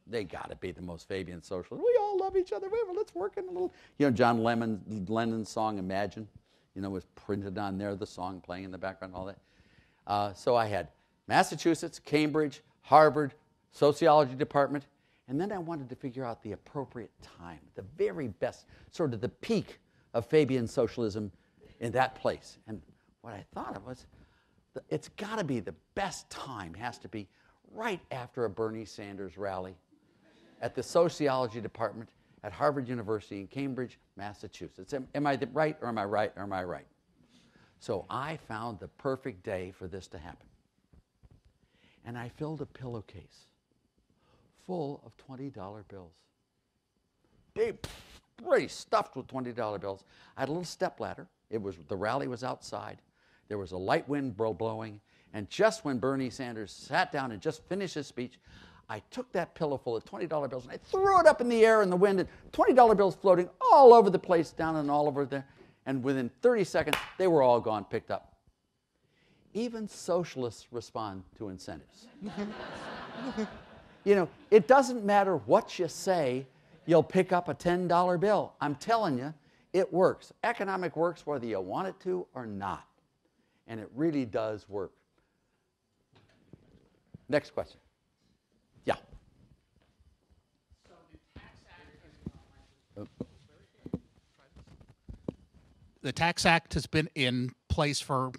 They got to be the most Fabian socialist. We all love each other. Let's work in a little. John Lennon's song Imagine, was printed on there, the song playing in the background, all that. So I had Massachusetts, Cambridge, Harvard, sociology department. And then I wanted to figure out the appropriate time, the very best, sort of the peak of Fabian socialism in that place. And what I thought of was, it's got to be the best time, has to be right after a Bernie Sanders rally at the sociology department at Harvard University in Cambridge, Massachusetts. Am I right or am I right or am I right? So I found the perfect day for this to happen. And I filled a pillowcase full of $20 bills. Big, pretty stuffed with $20 bills. I had a little stepladder. The rally was outside. There was a light wind blowing. And just when Bernie Sanders sat down and just finished his speech, I took that pillow full of $20 bills and I threw it up in the air in the wind, and $20 bills floating all over the place, down and all over there. And within 30 seconds, they were all gone, picked up. Even socialists respond to incentives. You know, it doesn't matter what you say, you'll pick up a $10 bill. I'm telling you, it works. Economic works whether you want it to or not. And it really does work. Next question. Yeah. The Tax Act has been in place for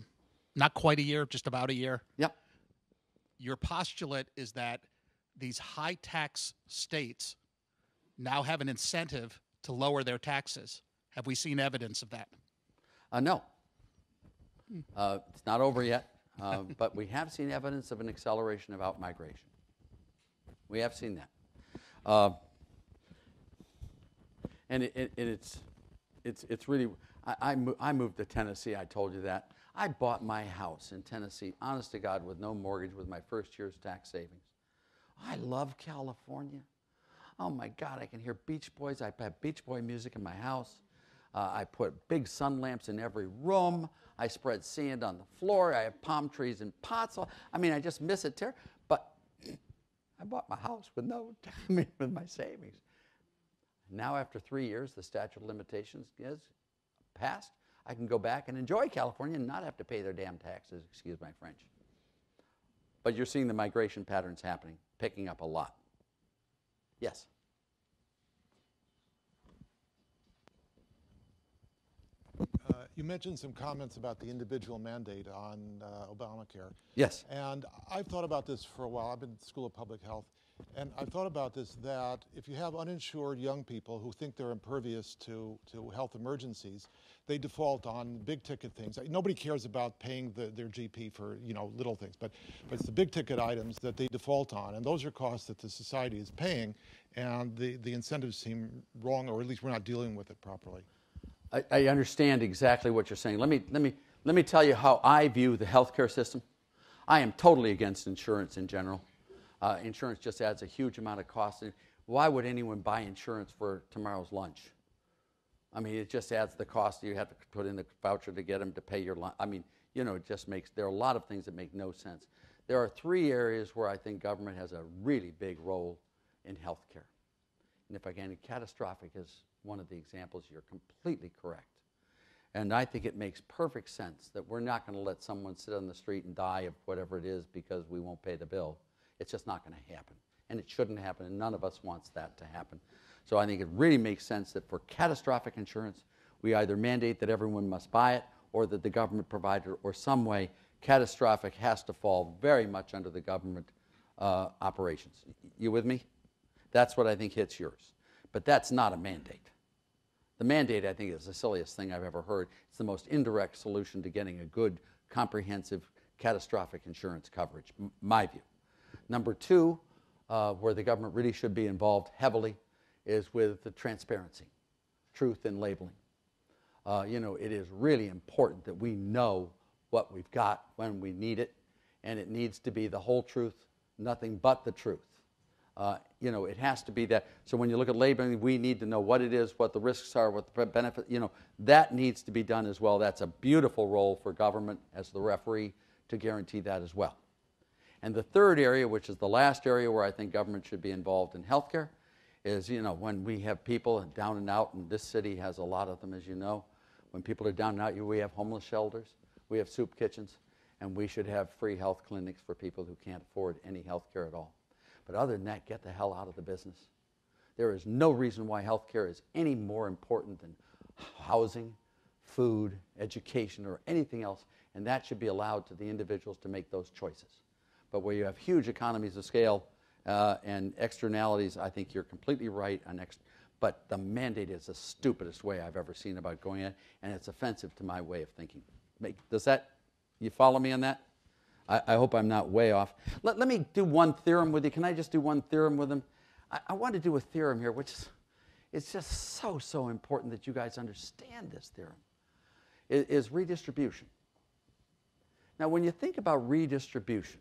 not quite a year, just about a year. Yep. Your postulate is that these high-tax states now have an incentive to lower their taxes. Have we seen evidence of that? No. It's not over yet, but we have seen evidence of an acceleration of out-migration. We have seen that. And it's really, I moved to Tennessee, I told you that. I bought my house in Tennessee, honest to God, with no mortgage, with my first year's tax savings. I love California. Oh my God, I can hear Beach Boys. I have Beach Boy music in my house. I put big sun lamps in every room. I spread sand on the floor. I have palm trees in pots. I mean, I just miss it terribly. But I bought my house with with my savings. Now, after 3 years, the statute of limitations is passed. I can go back and enjoy California and not have to pay their damn taxes, excuse my French. But you're seeing the migration patterns happening, picking up a lot. Yes? You mentioned some comments about the individual mandate on Obamacare. Yes. And I've thought about this for a while. I've been in the School of Public Health. And I've thought about this, that if you have uninsured young people who think they're impervious to health emergencies, they default on big ticket things. Nobody cares about paying their GP for, you know, little things, but it's the big ticket items that they default on, and those are costs that the society is paying, and the incentives seem wrong, or at least we're not dealing with it properly. I understand exactly what you're saying. Let me tell you how I view the healthcare system. I am totally against insurance in general. Insurance just adds a huge amount of cost. Why would anyone buy insurance for tomorrow's lunch? I mean, it just adds the cost. You have to put in the voucher to get them to pay your lunch. I mean, you know, it just makes, there are a lot of things that make no sense. There are 3 areas where I think government has a really big role in healthcare. And if I can, catastrophic is one of the examples. You're completely correct. And I think it makes perfect sense that we're not going to let someone sit on the street and die of whatever it is because we won't pay the bill. It's just not going to happen. And it shouldn't happen, and none of us wants that to happen. So I think it really makes sense that for catastrophic insurance, we either mandate that everyone must buy it, or that the government provider, or some way, catastrophic has to fall very much under the government operations. You with me? That's what I think hits yours. But that's not a mandate. The mandate, I think, is the silliest thing I've ever heard. It's the most indirect solution to getting a good, comprehensive, catastrophic insurance coverage, my view. Number 2, where the government really should be involved heavily, is with the transparency, truth in labeling. You know, it is really important that we know what we've got when we need it, and it needs to be the whole truth, nothing but the truth. You know, it has to be that. So when you look at labeling, we need to know what it is, what the risks are, what the benefits, you know, that needs to be done as well. That's a beautiful role for government as the referee to guarantee that as well. And the third area, which is the last area where I think government should be involved in healthcare, is, you know, when we have people down and out, and this city has a lot of them, as you know, when people are down and out, we have homeless shelters, we have soup kitchens, And we should have free health clinics for people who can't afford any health care at all. But other than that, get the hell out of the business. There is no reason why health care is any more important than housing, food, education, or anything else. And that should be allowed to the individuals to make those choices. But where you have huge economies of scale and externalities, I think you're completely right on but the mandate is the stupidest way I've ever seen about going in, and it's offensive to my way of thinking. You follow me on that? I hope I'm not way off. Let me do one theorem with you. Can I just do one theorem with them? I want to do a theorem here, which is just so important that you guys understand this theorem. It is redistribution. Now, when you think about redistribution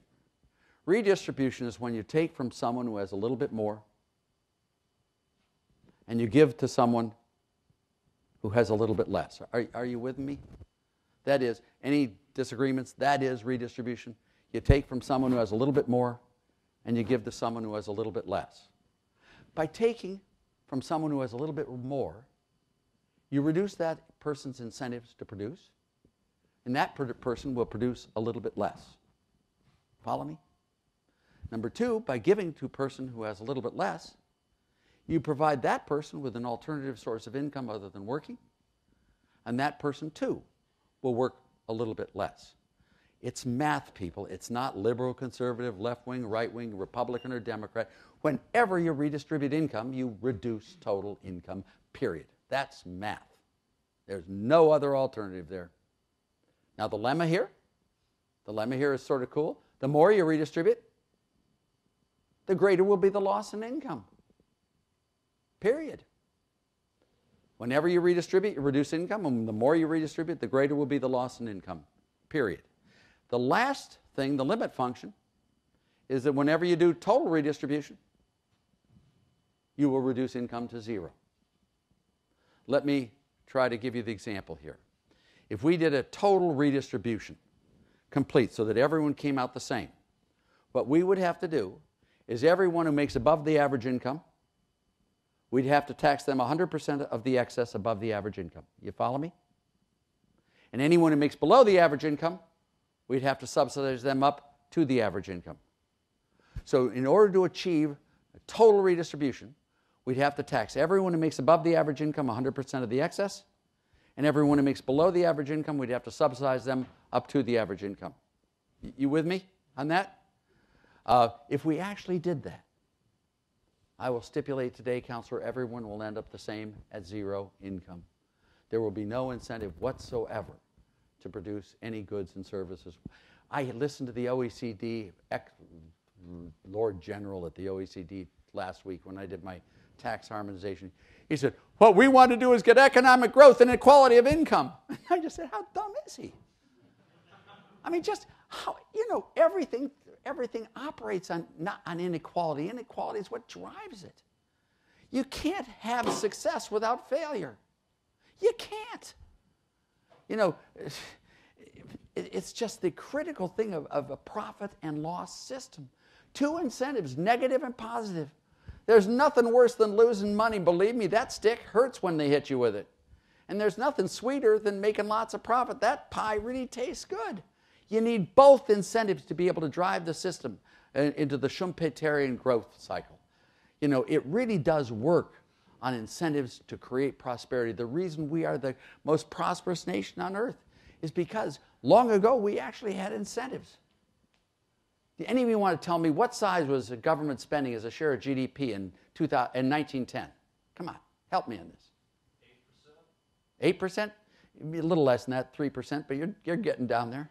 is when you take from someone who has a little bit more and you give to someone who has a little bit less. Are you with me? That is, any disagreements? That is redistribution. You take from someone who has a little bit more and you give to someone who has a little bit less. By taking from someone who has a little bit more, you reduce that person's incentives to produce, and that person will produce a little bit less. Follow me? Number two, by giving to a person who has a little bit less, you provide that person with an alternative source of income other than working, and that person, too, will work a little bit less. It's math, people. It's not liberal, conservative, left-wing, right-wing, Republican, or Democrat. Whenever you redistribute income, you reduce total income, period. That's math. There's no other alternative there. Now, the lemma here is sort of cool. The more you redistribute, the greater will be the loss in income. Period. Whenever you redistribute, you reduce income, and the more you redistribute, the greater will be the loss in income. Period. The last thing, the limit function, is that whenever you do total redistribution, you will reduce income to zero. Let me try to give you the example here. If we did a total redistribution, complete, so that everyone came out the same, what we would have to do is everyone who makes above the average income, we'd have to tax them 100% of the excess above the average income. You follow me? And anyone who makes below the average income, we'd have to subsidize them up to the average income. So in order to achieve a total redistribution, we'd have to tax everyone who makes above the average income 100% of the excess, and everyone who makes below the average income, we'd have to subsidize them up to the average income. You with me on that? If we actually did that, I will stipulate today, Counselor, everyone will end up the same at zero income. There will be no incentive whatsoever to produce any goods and services. I listened to the OECD, Lord General at the OECD last week when I did my tax harmonization. He said, what we want to do is get economic growth and equality of income. I just said, how dumb is he? I mean, just how, everything operates on inequality. Inequality is what drives it. You can't have success without failure. You can't. It's just the critical thing of a profit and loss system. Two incentives, negative and positive. There's nothing worse than losing money. Believe me, that stick hurts when they hit you with it. And there's nothing sweeter than making lots of profit. That pie really tastes good. You need both incentives to be able to drive the system into the Schumpeterian growth cycle. It really does work on incentives to create prosperity. The reason we are the most prosperous nation on earth is because long ago we actually had incentives. Do any of you want to tell me what size was government spending as a share of GDP in 1910? Come on, help me on this. 8%? 8%? A little less than that, 3%, but you're getting down there.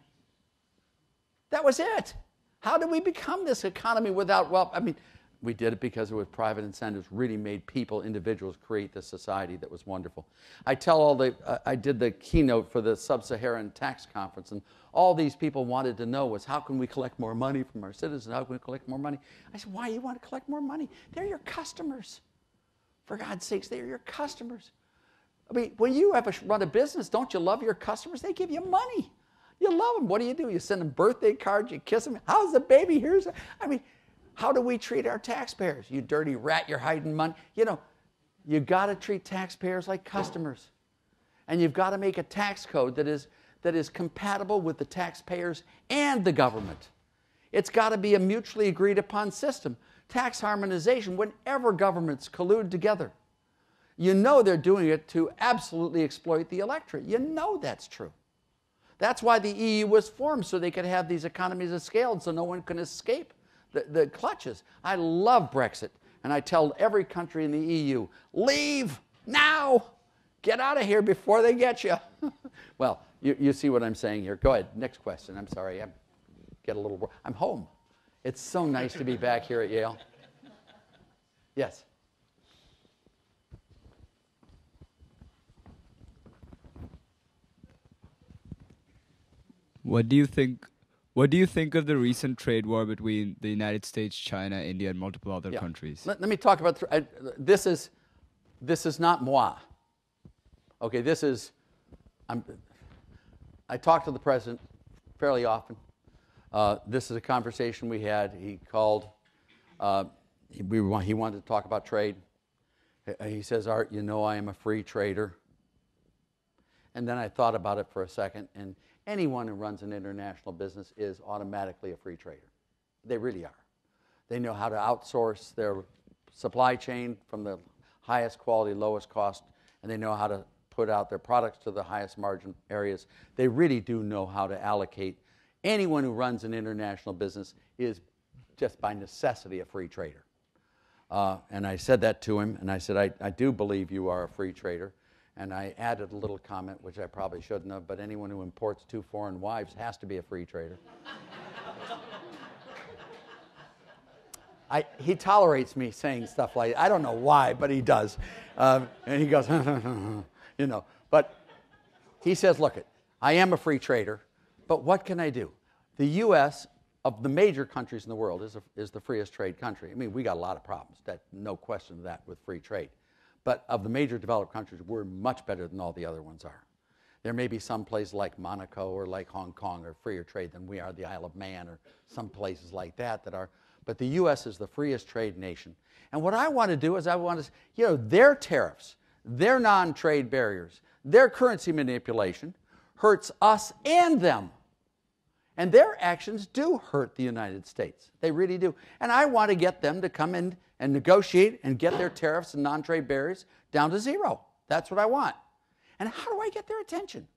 That was it. How did we become this economy without wealth? I mean, we did it because it was private incentives really made people, individuals, create this society that was wonderful. I did the keynote for the Sub-Saharan Tax Conference, and all these people wanted to know was, how can we collect more money from our citizens? How can we collect more money? I said, why do you want to collect more money? They're your customers. For God's sakes, they're your customers. I mean, when you run a business, don't you love your customers? They give you money. You love them. What do? You send them birthday cards, you kiss them. How's the baby? How do we treat our taxpayers? You dirty rat, you're hiding money. You got to treat taxpayers like customers. And you've got to make a tax code that that is compatible with the taxpayers and the government. It's got to be a mutually agreed upon system. Tax harmonization, whenever governments collude together, you know they're doing it to absolutely exploit the electorate. You know that's true. That's why the EU was formed, so they could have these economies of scale and so no one can escape the clutches. I love Brexit, and I tell every country in the EU, leave now! Get out of here before they get you. Well, you see what I'm saying here. Go ahead, next question. I'm sorry, I'm home. It's so nice to be back here at Yale. Yes? What do you think of the recent trade war between the United States, China, India, and multiple other countries? Let me talk about this is not moi. Okay, I talk to the president fairly often. This is a conversation we had. He called. He wanted to talk about trade. He says, Art, you know I am a free trader. And then I thought about it for a second, and anyone who runs an international business is automatically a free trader. They really are. They know how to outsource their supply chain from the highest quality, lowest cost, and they know how to put out their products to the highest margin areas. They really do know how to allocate. Anyone who runs an international business is just by necessity a free trader. And I said that to him, and I said, I do believe you are a free trader. And I added a little comment, which I probably shouldn't have, but anyone who imports 2 foreign wives has to be a free trader. He tolerates me saying stuff like that. I don't know why, but he does. And he goes, you know. But he says, look, I am a free trader, but what can I do? The U.S., of the major countries in the world, is the freest trade country. I mean, we got a lot of problems, no question of that, with free trade. But of the major developed countries, we're much better than all the other ones are. There may be some places like Monaco or like Hong Kong are freer trade than we are, the Isle of Man or some places like that are. But the U.S. is the freest trade nation. And what I want to do is their tariffs, their non-trade barriers, their currency manipulation hurts us and them. And their actions do hurt the United States. They really do. And I want to get them to come in and negotiate and get their tariffs and non-trade barriers down to 0. That's what I want. And how do I get their attention?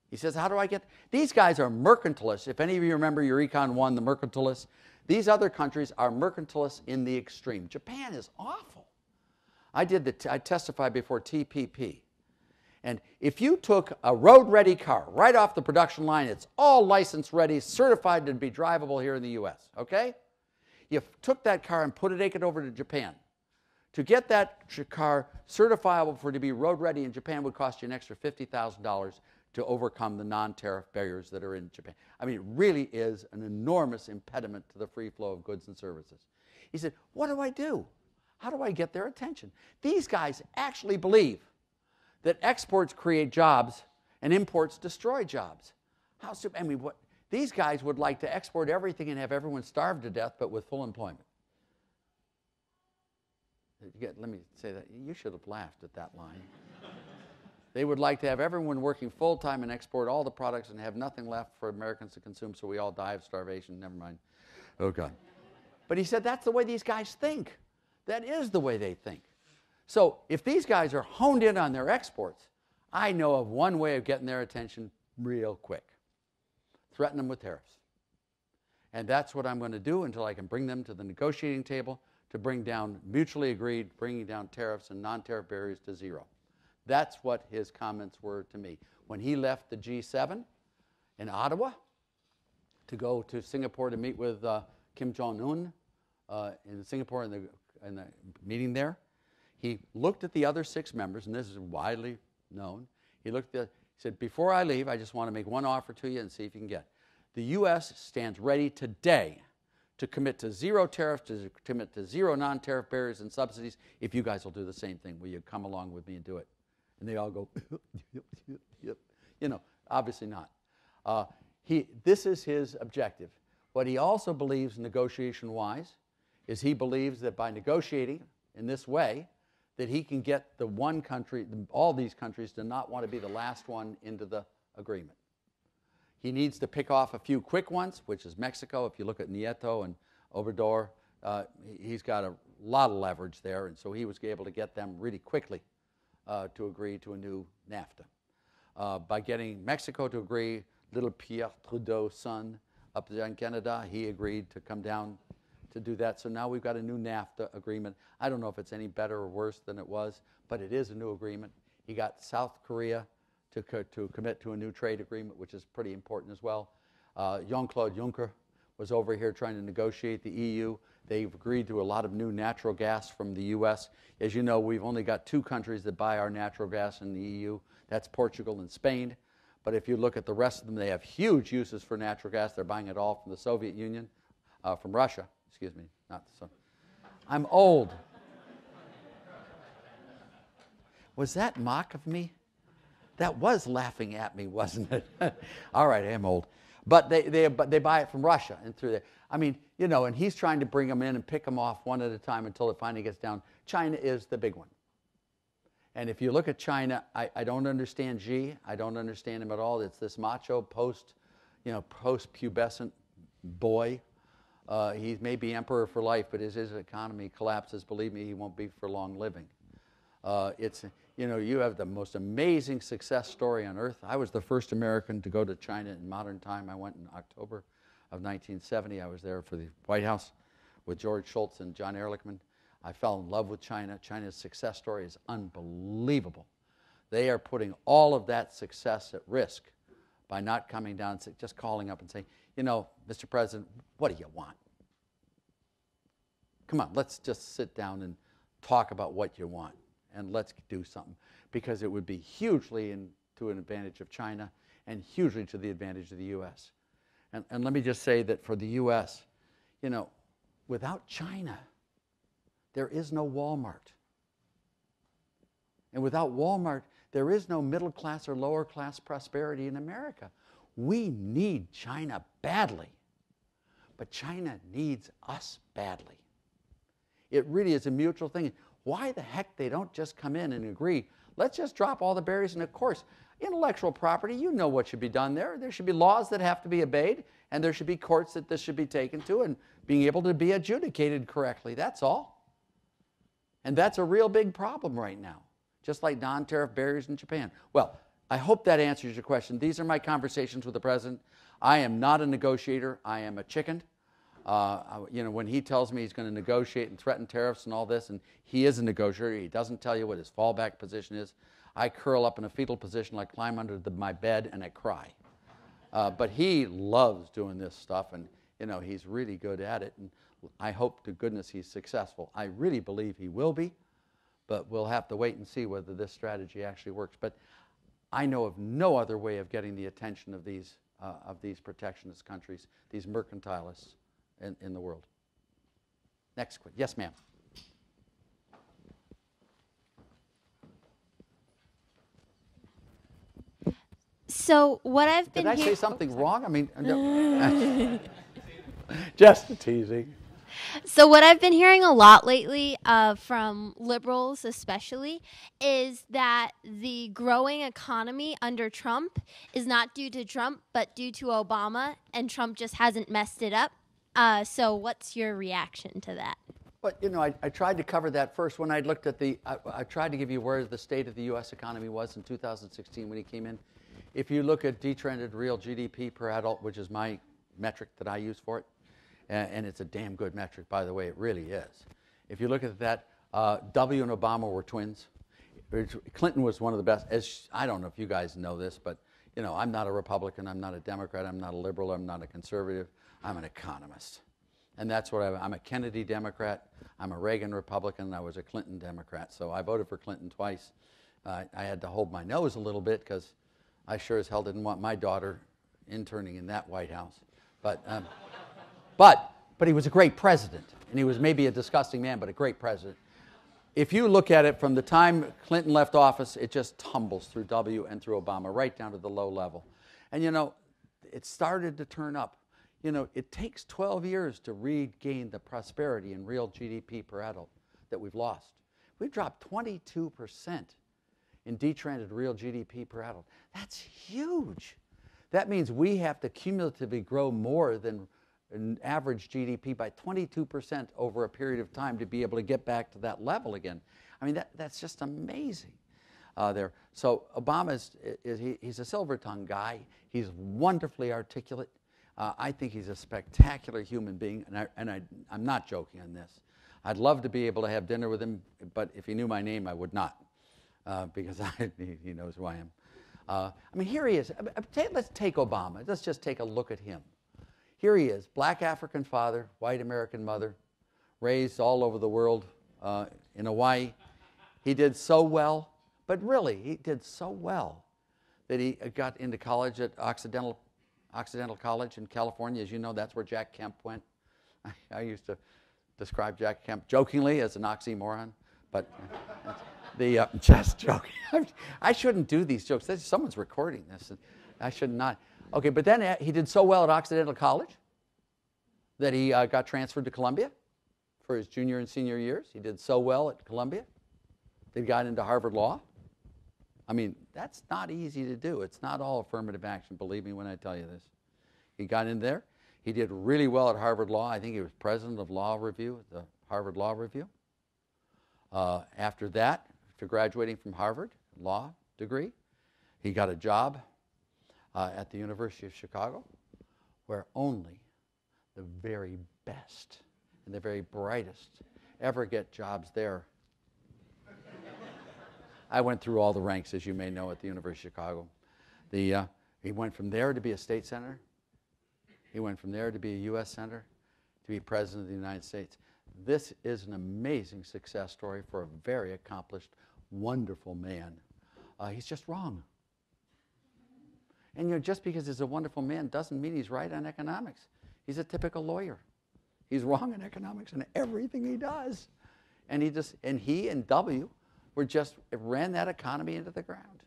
He says, how do I get... These guys are mercantilists. If any of you remember your Econ 1, the mercantilists, these other countries are mercantilists in the extreme. Japan is awful. I testified before TPP. And if you took a road-ready car right off the production line, it's all license-ready, certified to be drivable here in the U.S., okay? You took that car and take it over to Japan. To get that car certifiable for it to be road-ready in Japan would cost you an extra $50,000 to overcome the non-tariff barriers that are in Japan. I mean, it really is an enormous impediment to the free flow of goods and services. He said, what do I do? How do I get their attention? These guys actually believe that exports create jobs and imports destroy jobs. These guys would like to export everything and have everyone starve to death, but with full employment. Let me say that. You should have laughed at that line. They would like to have everyone working full-time and export all the products and have nothing left for Americans to consume, so we all die of starvation. Never mind. Oh, God. But he said that's the way these guys think. That is the way they think. So if these guys are honed in on their exports, I know of one way of getting their attention real quick. Threaten them with tariffs. And that's what I'm going to do until I can bring them to the negotiating table to bring down, mutually agreed, bringing down tariffs and non-tariff barriers to 0. That's what his comments were to me. When he left the G7 in Ottawa to go to Singapore to meet with Kim Jong-un in Singapore in the meeting there, he looked at the other 6 members, and this is widely known. He said, before I leave, I just want to make one offer to you and see if you can get it. The U.S. stands ready today to commit to 0 tariffs, to commit to 0 non-tariff barriers and subsidies, if you guys will do the same thing. Will you come along with me and do it? And they all go, yep. You know, obviously not. This is his objective. What he also believes negotiation-wise is he believes that by negotiating in this way, that he can get the one country, all these countries, to not want to be the last one into the agreement. He needs to pick off a few quick ones, which is Mexico. If you look at Nieto and Obrador, he's got a lot of leverage there, and so he was able to get them really quickly to agree to a new NAFTA. By getting Mexico to agree, little Pierre Trudeau's son up there in Canada, he agreed to come down to do that. So now we've got a new NAFTA agreement. I don't know if it's any better or worse than it was, but it is a new agreement. He got South Korea to commit to a new trade agreement, which is pretty important as well. Jean-Claude Juncker was over here trying to negotiate the EU. They've agreed to a lot of new natural gas from the U.S. As you know, we've only got 2 countries that buy our natural gas in the EU. That's Portugal and Spain. But if you look at the rest of them, they have huge uses for natural gas. They're buying it all from the Soviet Union, from Russia. Excuse me, not the Soviet. I'm old. Was that mock of me? That was laughing at me, wasn't it? All right, I am old. But they buy it from Russia and through there. I mean, you know, and he's trying to bring them in and pick them off one at a time until it finally gets down. China is the big one. And if you look at China, I don't understand Xi. I don't understand him at all. It's this macho post-pubescent boy. He may be emperor for life, but as his economy collapses, believe me, he won't be for long living. You know, you have the most amazing success story on earth. I was the first American to go to China in modern time. I went in October of 1970. I was there for the White House with George Shultz and John Ehrlichman. I fell in love with China. China's success story is unbelievable. They are putting all of that success at risk by not coming down and just calling up and saying, you know, Mr. President, what do you want? Come on, let's just sit down and talk about what you want, and let's do something, because it would be hugely to an advantage of China and hugely to the advantage of the U.S. And let me just say that for the U.S., you know, without China, there is no Walmart. And without Walmart, there is no middle class or lower class prosperity in America. We need China badly, but China needs us badly. It really is a mutual thing. Why the heck they don't just come in and agree, let's just drop all the barriers, and of course, intellectual property, you know what should be done there. There should be laws that have to be obeyed, and there should be courts that this should be taken to and being able to be adjudicated correctly. That's all. And that's a real big problem right now, just like non-tariff barriers in Japan. Well, I hope that answers your question. These are my conversations with the president. I am not a negotiator. I am a chicken. You know, when he tells me he's going to negotiate and threaten tariffs and all this, and he is a negotiator, he doesn't tell you what his fallback position is. I curl up in a fetal position, I climb under my bed, and I cry. But he loves doing this stuff, and you know, he's really good at it. And I hope to goodness he's successful. I really believe he will be, but we'll have to wait and see whether this strategy actually works. But I know of no other way of getting the attention of these protectionist countries, these mercantilists in the world. Next question. Yes, ma'am. So what I've been Did I say something wrong? I mean, no. Just teasing. So what I've been hearing a lot lately from liberals especially is that the growing economy under Trump is not due to Trump, but due to Obama, and Trump just hasn't messed it up. So what's your reaction to that? But, you know, I tried to cover that first when I looked at I tried to give you where the state of the U.S. economy was in 2016 when he came in. If you look at detrended real GDP per adult, which is my metric that I use for it, and it's a damn good metric, by the way, it really is. If you look at that, W and Obama were twins. Clinton was one of the best. I don't know if you guys know this, but, you know, I'm not a Republican, I'm not a Democrat, I'm not a liberal, I'm not a conservative. I'm an economist. And that's what I'm a Kennedy Democrat, I'm a Reagan Republican, and I was a Clinton Democrat. So I voted for Clinton twice. I had to hold my nose a little bit because I sure as hell didn't want my daughter interning in that White House. But he was a great president, and he was maybe a disgusting man, but a great president. If you look at it from the time Clinton left office, it just tumbles through W and through Obama, right down to the low level. And, you know, it started to turn up. You know, it takes 12 years to regain the prosperity in real GDP per adult that we've lost. We've dropped 22% in detrended real GDP per adult. That's huge. That means we have to cumulatively grow more than an average GDP by 22% over a period of time to be able to get back to that level again. I mean, that's just amazing there. So Obama he's a silver-tongued guy. He's wonderfully articulate. I think he's a spectacular human being, and I'm not joking on this. I'd love to be able to have dinner with him, but if he knew my name, I would not, because he knows who I am. I mean, here he is. Let's take Obama. Let's just take a look at him. Here he is, black African father, white American mother, raised all over the world in Hawaii. He did so well, but really, he did so well that he got into college at Occidental College in California. As you know, that's where Jack Kemp went. I used to describe Jack Kemp jokingly as an oxymoron, but just joking. I shouldn't do these jokes. Someone's recording this. And I should not. Okay, but then he did so well at Occidental College that he got transferred to Columbia for his junior and senior years. He did so well at Columbia that he got into Harvard Law. I mean, that's not easy to do. It's not all affirmative action, believe me when I tell you this. He got in there. He did really well at Harvard Law. I think he was president of Law Review, the Harvard Law Review. After that, after graduating from Harvard, law degree, he got a job at the University of Chicago, where only the very best and the very brightest ever get jobs there. I went through all the ranks, as you may know, at the University of Chicago. He went from there to be a state senator. He went from there to be a U.S. senator, to be president of the United States. This is an amazing success story for a very accomplished, wonderful man. He's just wrong. And you know, just because he's a wonderful man doesn't mean he's right on economics. He's a typical lawyer. He's wrong in economics in everything he does. And he and W ran that economy into the ground.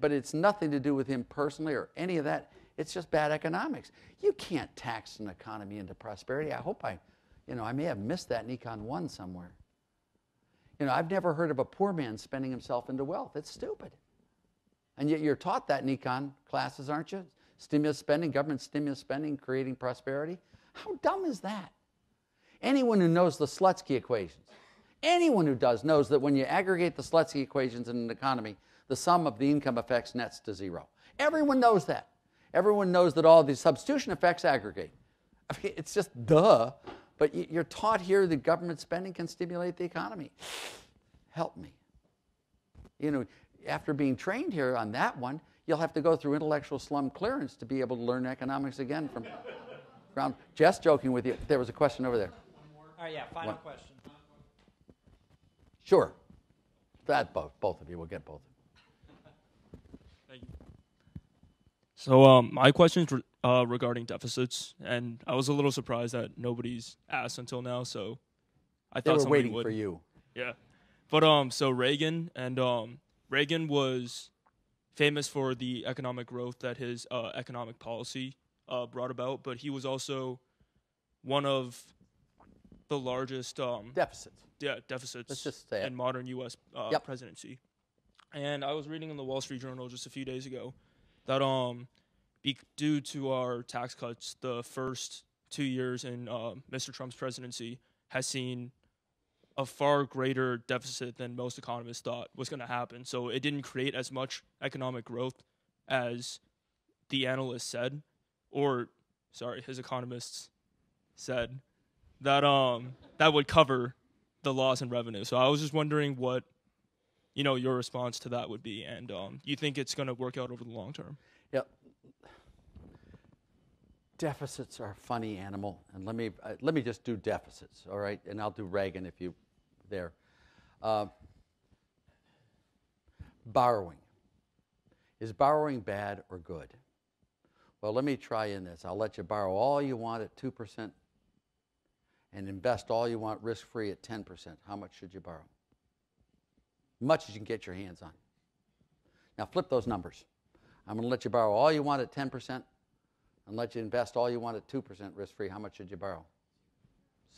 But it's nothing to do with him personally or any of that. It's just bad economics. You can't tax an economy into prosperity. I hope I may have missed that in Econ 1 somewhere. You know, I've never heard of a poor man spending himself into wealth. It's stupid. And yet you're taught that in econ classes, aren't you? Stimulus spending, government stimulus spending, creating prosperity. How dumb is that? Anyone who knows the Slutsky equations, anyone who knows that when you aggregate the Slutsky equations in an economy, the sum of the income effects nets to zero. Everyone knows that. Everyone knows that all these substitution effects aggregate. I mean, it's just duh. But you're taught here that government spending can stimulate the economy. Help me. You know, after being trained here on that one, you'll have to go through intellectual slum clearance to be able to learn economics again from ground. Just joking with you. There was a question over there. All right, yeah, final question. Sure. That both of you will get both. Thank you. So my question is regarding deficits, and I was a little surprised that nobody's asked until now. So I thought they were waiting would. for you. Yeah, but so Reagan was famous for the economic growth that his economic policy brought about, but he was also one of the largest deficits. Yeah, deficits. Let's just say in modern U.S. Presidency. And I was reading in the Wall Street Journal just a few days ago that due to our tax cuts, the first 2 years in Mr. Trump's presidency has seen a far greater deficit than most economists thought was going to happen. So it didn't create as much economic growth as the analysts said, his economists said, that that would cover the loss in revenue. So I was just wondering what, your response to that would be, and you think it's going to work out over the long term? Yeah. Deficits are a funny animal, and let me just do deficits, all right? And I'll do Reagan if you there. Borrowing. Is borrowing bad or good? Well, let me try in this. I'll let you borrow all you want at 2% and invest all you want risk-free at 10%. How much should you borrow? Much as you can get your hands on. Now flip those numbers. I'm going to let you borrow all you want at 10% and let you invest all you want at 2% risk-free. How much should you borrow?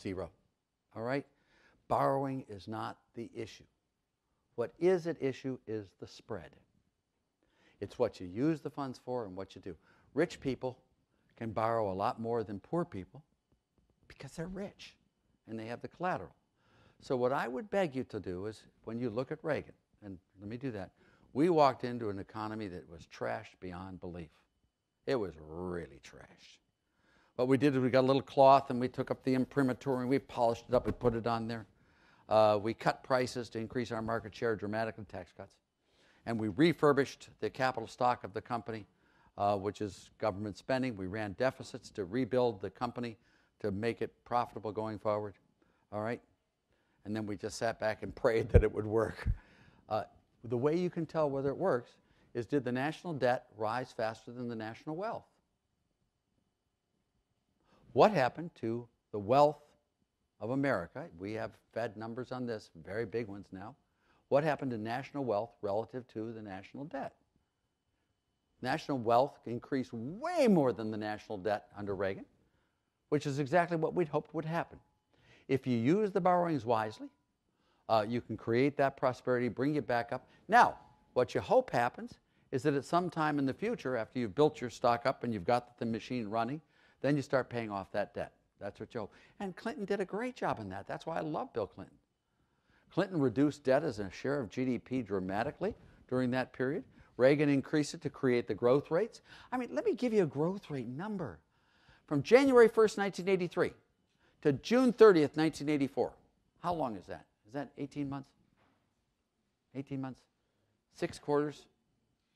0. All right? Borrowing is not the issue. What is at issue is the spread. It's what you use the funds for and what you do. Rich people can borrow a lot more than poor people because they're rich and they have the collateral. So what I would beg you to do is, when you look at Reagan, and let me do that, we walked into an economy that was trashed beyond belief. It was really trashed. What we did is we got a little cloth and we took up the imprimatur and we polished it up and put it on there. We cut prices to increase our market share dramatically, tax cuts. And we refurbished the capital stock of the company, which is government spending. We ran deficits to rebuild the company to make it profitable going forward. All right? And then we just sat back and prayed that it would work. The way you can tell whether it works is, did the national debt rise faster than the national wealth? What happened to the wealth of America? We have Fed numbers on this, very big ones now. What happened to national wealth relative to the national debt? National wealth increased way more than the national debt under Reagan, which is exactly what we'd hoped would happen. If you use the borrowings wisely, you can create that prosperity, bring it back up. Now, what you hope happens is that at some time in the future, after you've built your stock up and you've got the machine running, then you start paying off that debt. That's what you hope. And Clinton did a great job in that. That's why I love Bill Clinton. Clinton reduced debt as a share of GDP dramatically during that period. Reagan increased it to create the growth rates. I mean, let me give you a growth rate number. From January 1st, 1983 to June 30th, 1984. How long is that? Is that 18 months? 18 months? 6 quarters?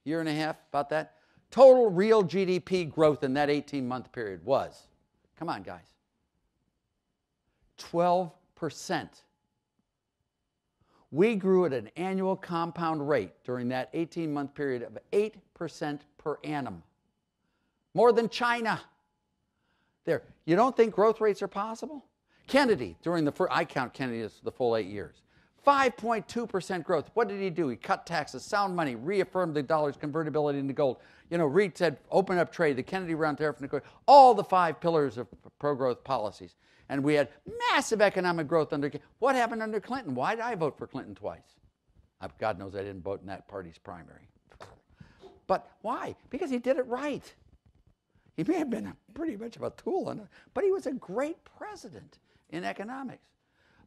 Year and a half? About that? Total real GDP growth in that 18-month period was, come on guys, 12%. We grew at an annual compound rate during that 18-month period of 8% per annum. More than China. There. You don't think growth rates are possible? Kennedy, during the first, I count Kennedy as the full 8 years. 5.2% growth. What did he do? He cut taxes, sound money, reaffirmed the dollar's convertibility into gold. You know, Reed said, open up trade, the Kennedy round tariff, all the 5 pillars of pro-growth policies. And we had massive economic growth under, what happened under Clinton? Why did I vote for Clinton twice? God knows I didn't vote in that party's primary. But why? Because he did it right. He may have been pretty much of a tool, but he was a great president in economics.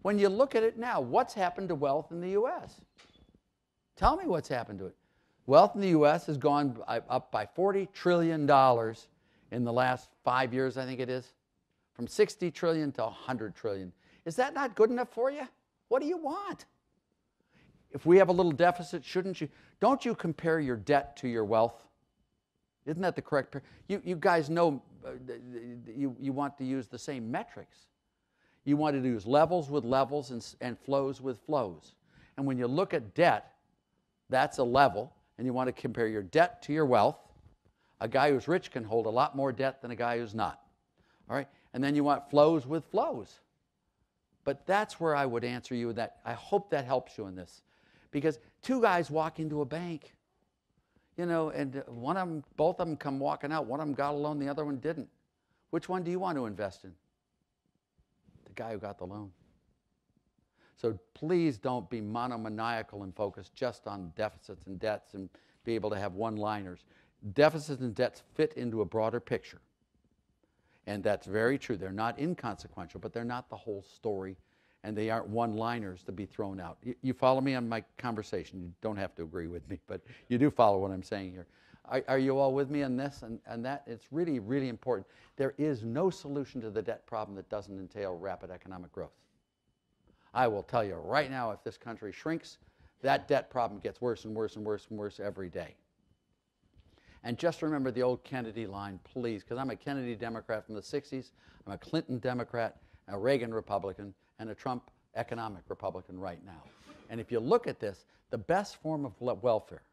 When you look at it now, what's happened to wealth in the U.S.? Tell me what's happened to it. Wealth in the U.S. has gone up by $40 trillion in the last 5 years, I think it is. From 60 trillion to 100 trillion. Is that not good enough for you? What do you want? If we have a little deficit, shouldn't you? Don't you compare your debt to your wealth? Isn't that the correct? You guys know you want to use the same metrics. You want to use levels with levels and flows with flows. And when you look at debt, that's a level, and you want to compare your debt to your wealth. A guy who's rich can hold a lot more debt than a guy who's not. All right? And then you want flows with flows. But that's where I would answer you that. I hope that helps you in this. Because 2 guys walk into a bank, you know, and both of them come walking out. One of them got a loan, the other one didn't. Which one do you want to invest in? The guy who got the loan. So please don't be monomaniacal and focus just on deficits and debts and be able to have one-liners. Deficits and debts fit into a broader picture. And that's very true. They're not inconsequential, but they're not the whole story, and they aren't one-liners to be thrown out. You follow me on my conversation. You don't have to agree with me, but you do follow what I'm saying here. Are you all with me on this and that? It's really, really important. There is no solution to the debt problem that doesn't entail rapid economic growth. I will tell you right now, if this country shrinks, that debt problem gets worse and worse and worse and worse every day. And just remember the old Kennedy line, please, because I'm a Kennedy Democrat from the 60s, I'm a Clinton Democrat, a Reagan Republican, and a Trump economic Republican right now. And if you look at this, the best form of welfare,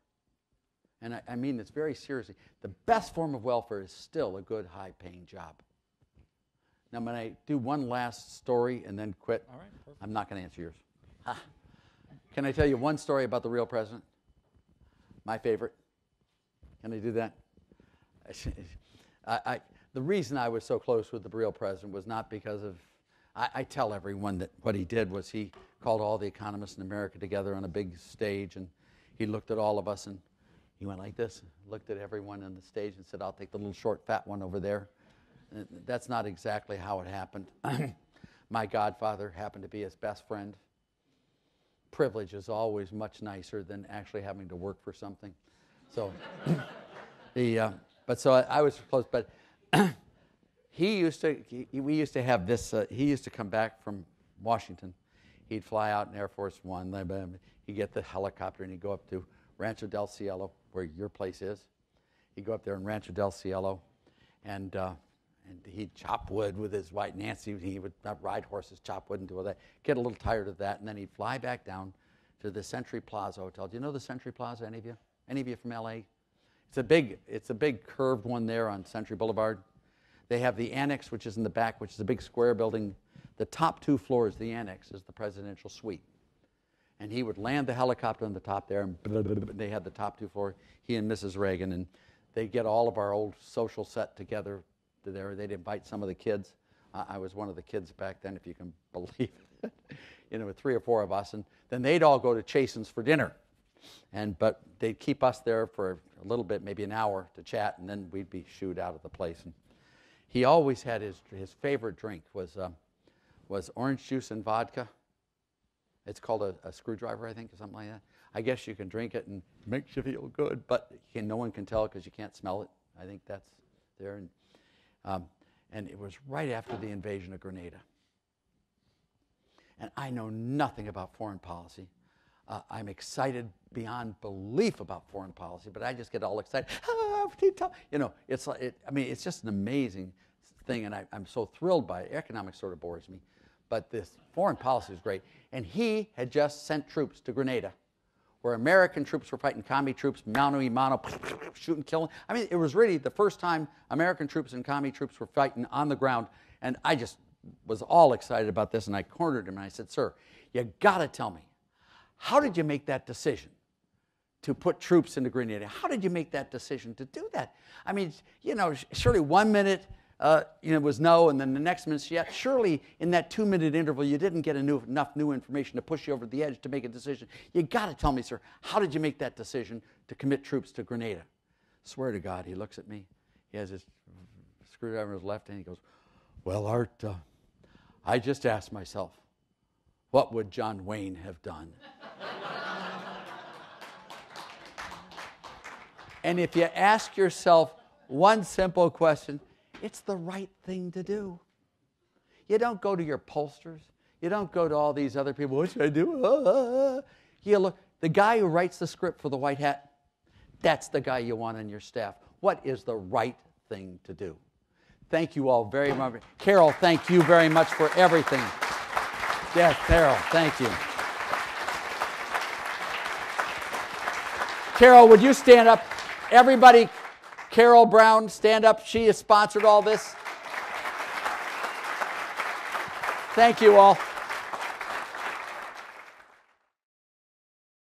and I mean this very seriously, the best form of welfare is still a good, high-paying job. Now, when I do one last story and then quit, all right, perfect. I'm not going to answer yours. Can I tell you one story about the real president? My favorite. Can I do that? The reason I was so close with the real president was not because of, I tell everyone that what he did was he called all the economists in America together on a big stage, and he looked at all of us, and he went like this, looked at everyone on the stage and said, I'll take the little short fat one over there. And that's not exactly how it happened. My godfather happened to be his best friend. Privilege is always much nicer than actually having to work for something. So, so I was close, but we used to have this, he used to come back from Washington. He'd fly out in Air Force One, he'd get the helicopter and he'd go up to Rancho del Cielo, where your place is. He'd go up there in Rancho del Cielo, and he'd chop wood with his wife Nancy. He would ride horses, chop wood, and do all that. Get a little tired of that, and then he'd fly back down to the Century Plaza Hotel. Do you know the Century Plaza, any of you? Any of you from LA? It's a big curved one there on Century Boulevard. They have the annex, which is in the back, which is a big square building. The top 2 floors, the annex, is the presidential suite. And he would land the helicopter on the top there, and they had the top 2 floors, he and Mrs. Reagan, and they'd get all of our old social set together there. They'd invite some of the kids. I was one of the kids back then, if you can believe it, with 3 or 4 of us, and then they'd all go to Chasen's for dinner. But they'd keep us there for a little bit, maybe an hour, to chat, and then we'd be shooed out of the place. And he always had his favorite drink was orange juice and vodka. It's called a screwdriver, I think, or something like that. I guess you can drink it and it makes you feel good, but no one can tell because you can't smell it. I think that's there. And it was right after the invasion of Grenada. And I know nothing about foreign policy. I'm excited beyond belief about foreign policy, but I just get all excited. It's just an amazing thing, and I'm so thrilled by it. Economics sort of bores me, but this foreign policy is great. And he had just sent troops to Grenada, where American troops were fighting commie troops, mano a mano, shooting, killing. I mean, it was really the first time American troops and commie troops were fighting on the ground, and I just was all excited about this, and I cornered him, and I said, sir, you got to tell me, how did you make that decision to put troops into Grenada? How did you make that decision to do that? I mean, surely 1 minute was no, and then the next minute's yes. Surely in that 2-minute interval, you didn't get enough new information to push you over the edge to make a decision. You got to tell me, sir, how did you make that decision to commit troops to Grenada? Swear to God, he looks at me. He has his screwdriver in his left hand. He goes, well, Art, I just asked myself, what would John Wayne have done? And if you ask yourself one simple question, it's the right thing to do. You don't go to your pollsters. You don't go to all these other people. What should I do? You look, the guy who writes the script for the White Hat, that's the guy you want on your staff. What is the right thing to do? Thank you all very much. Carol, thank you very much for everything. Yes, Carol, thank you. Carol, would you stand up? Everybody, Carol Brown, stand up. She has sponsored all this. Thank you all.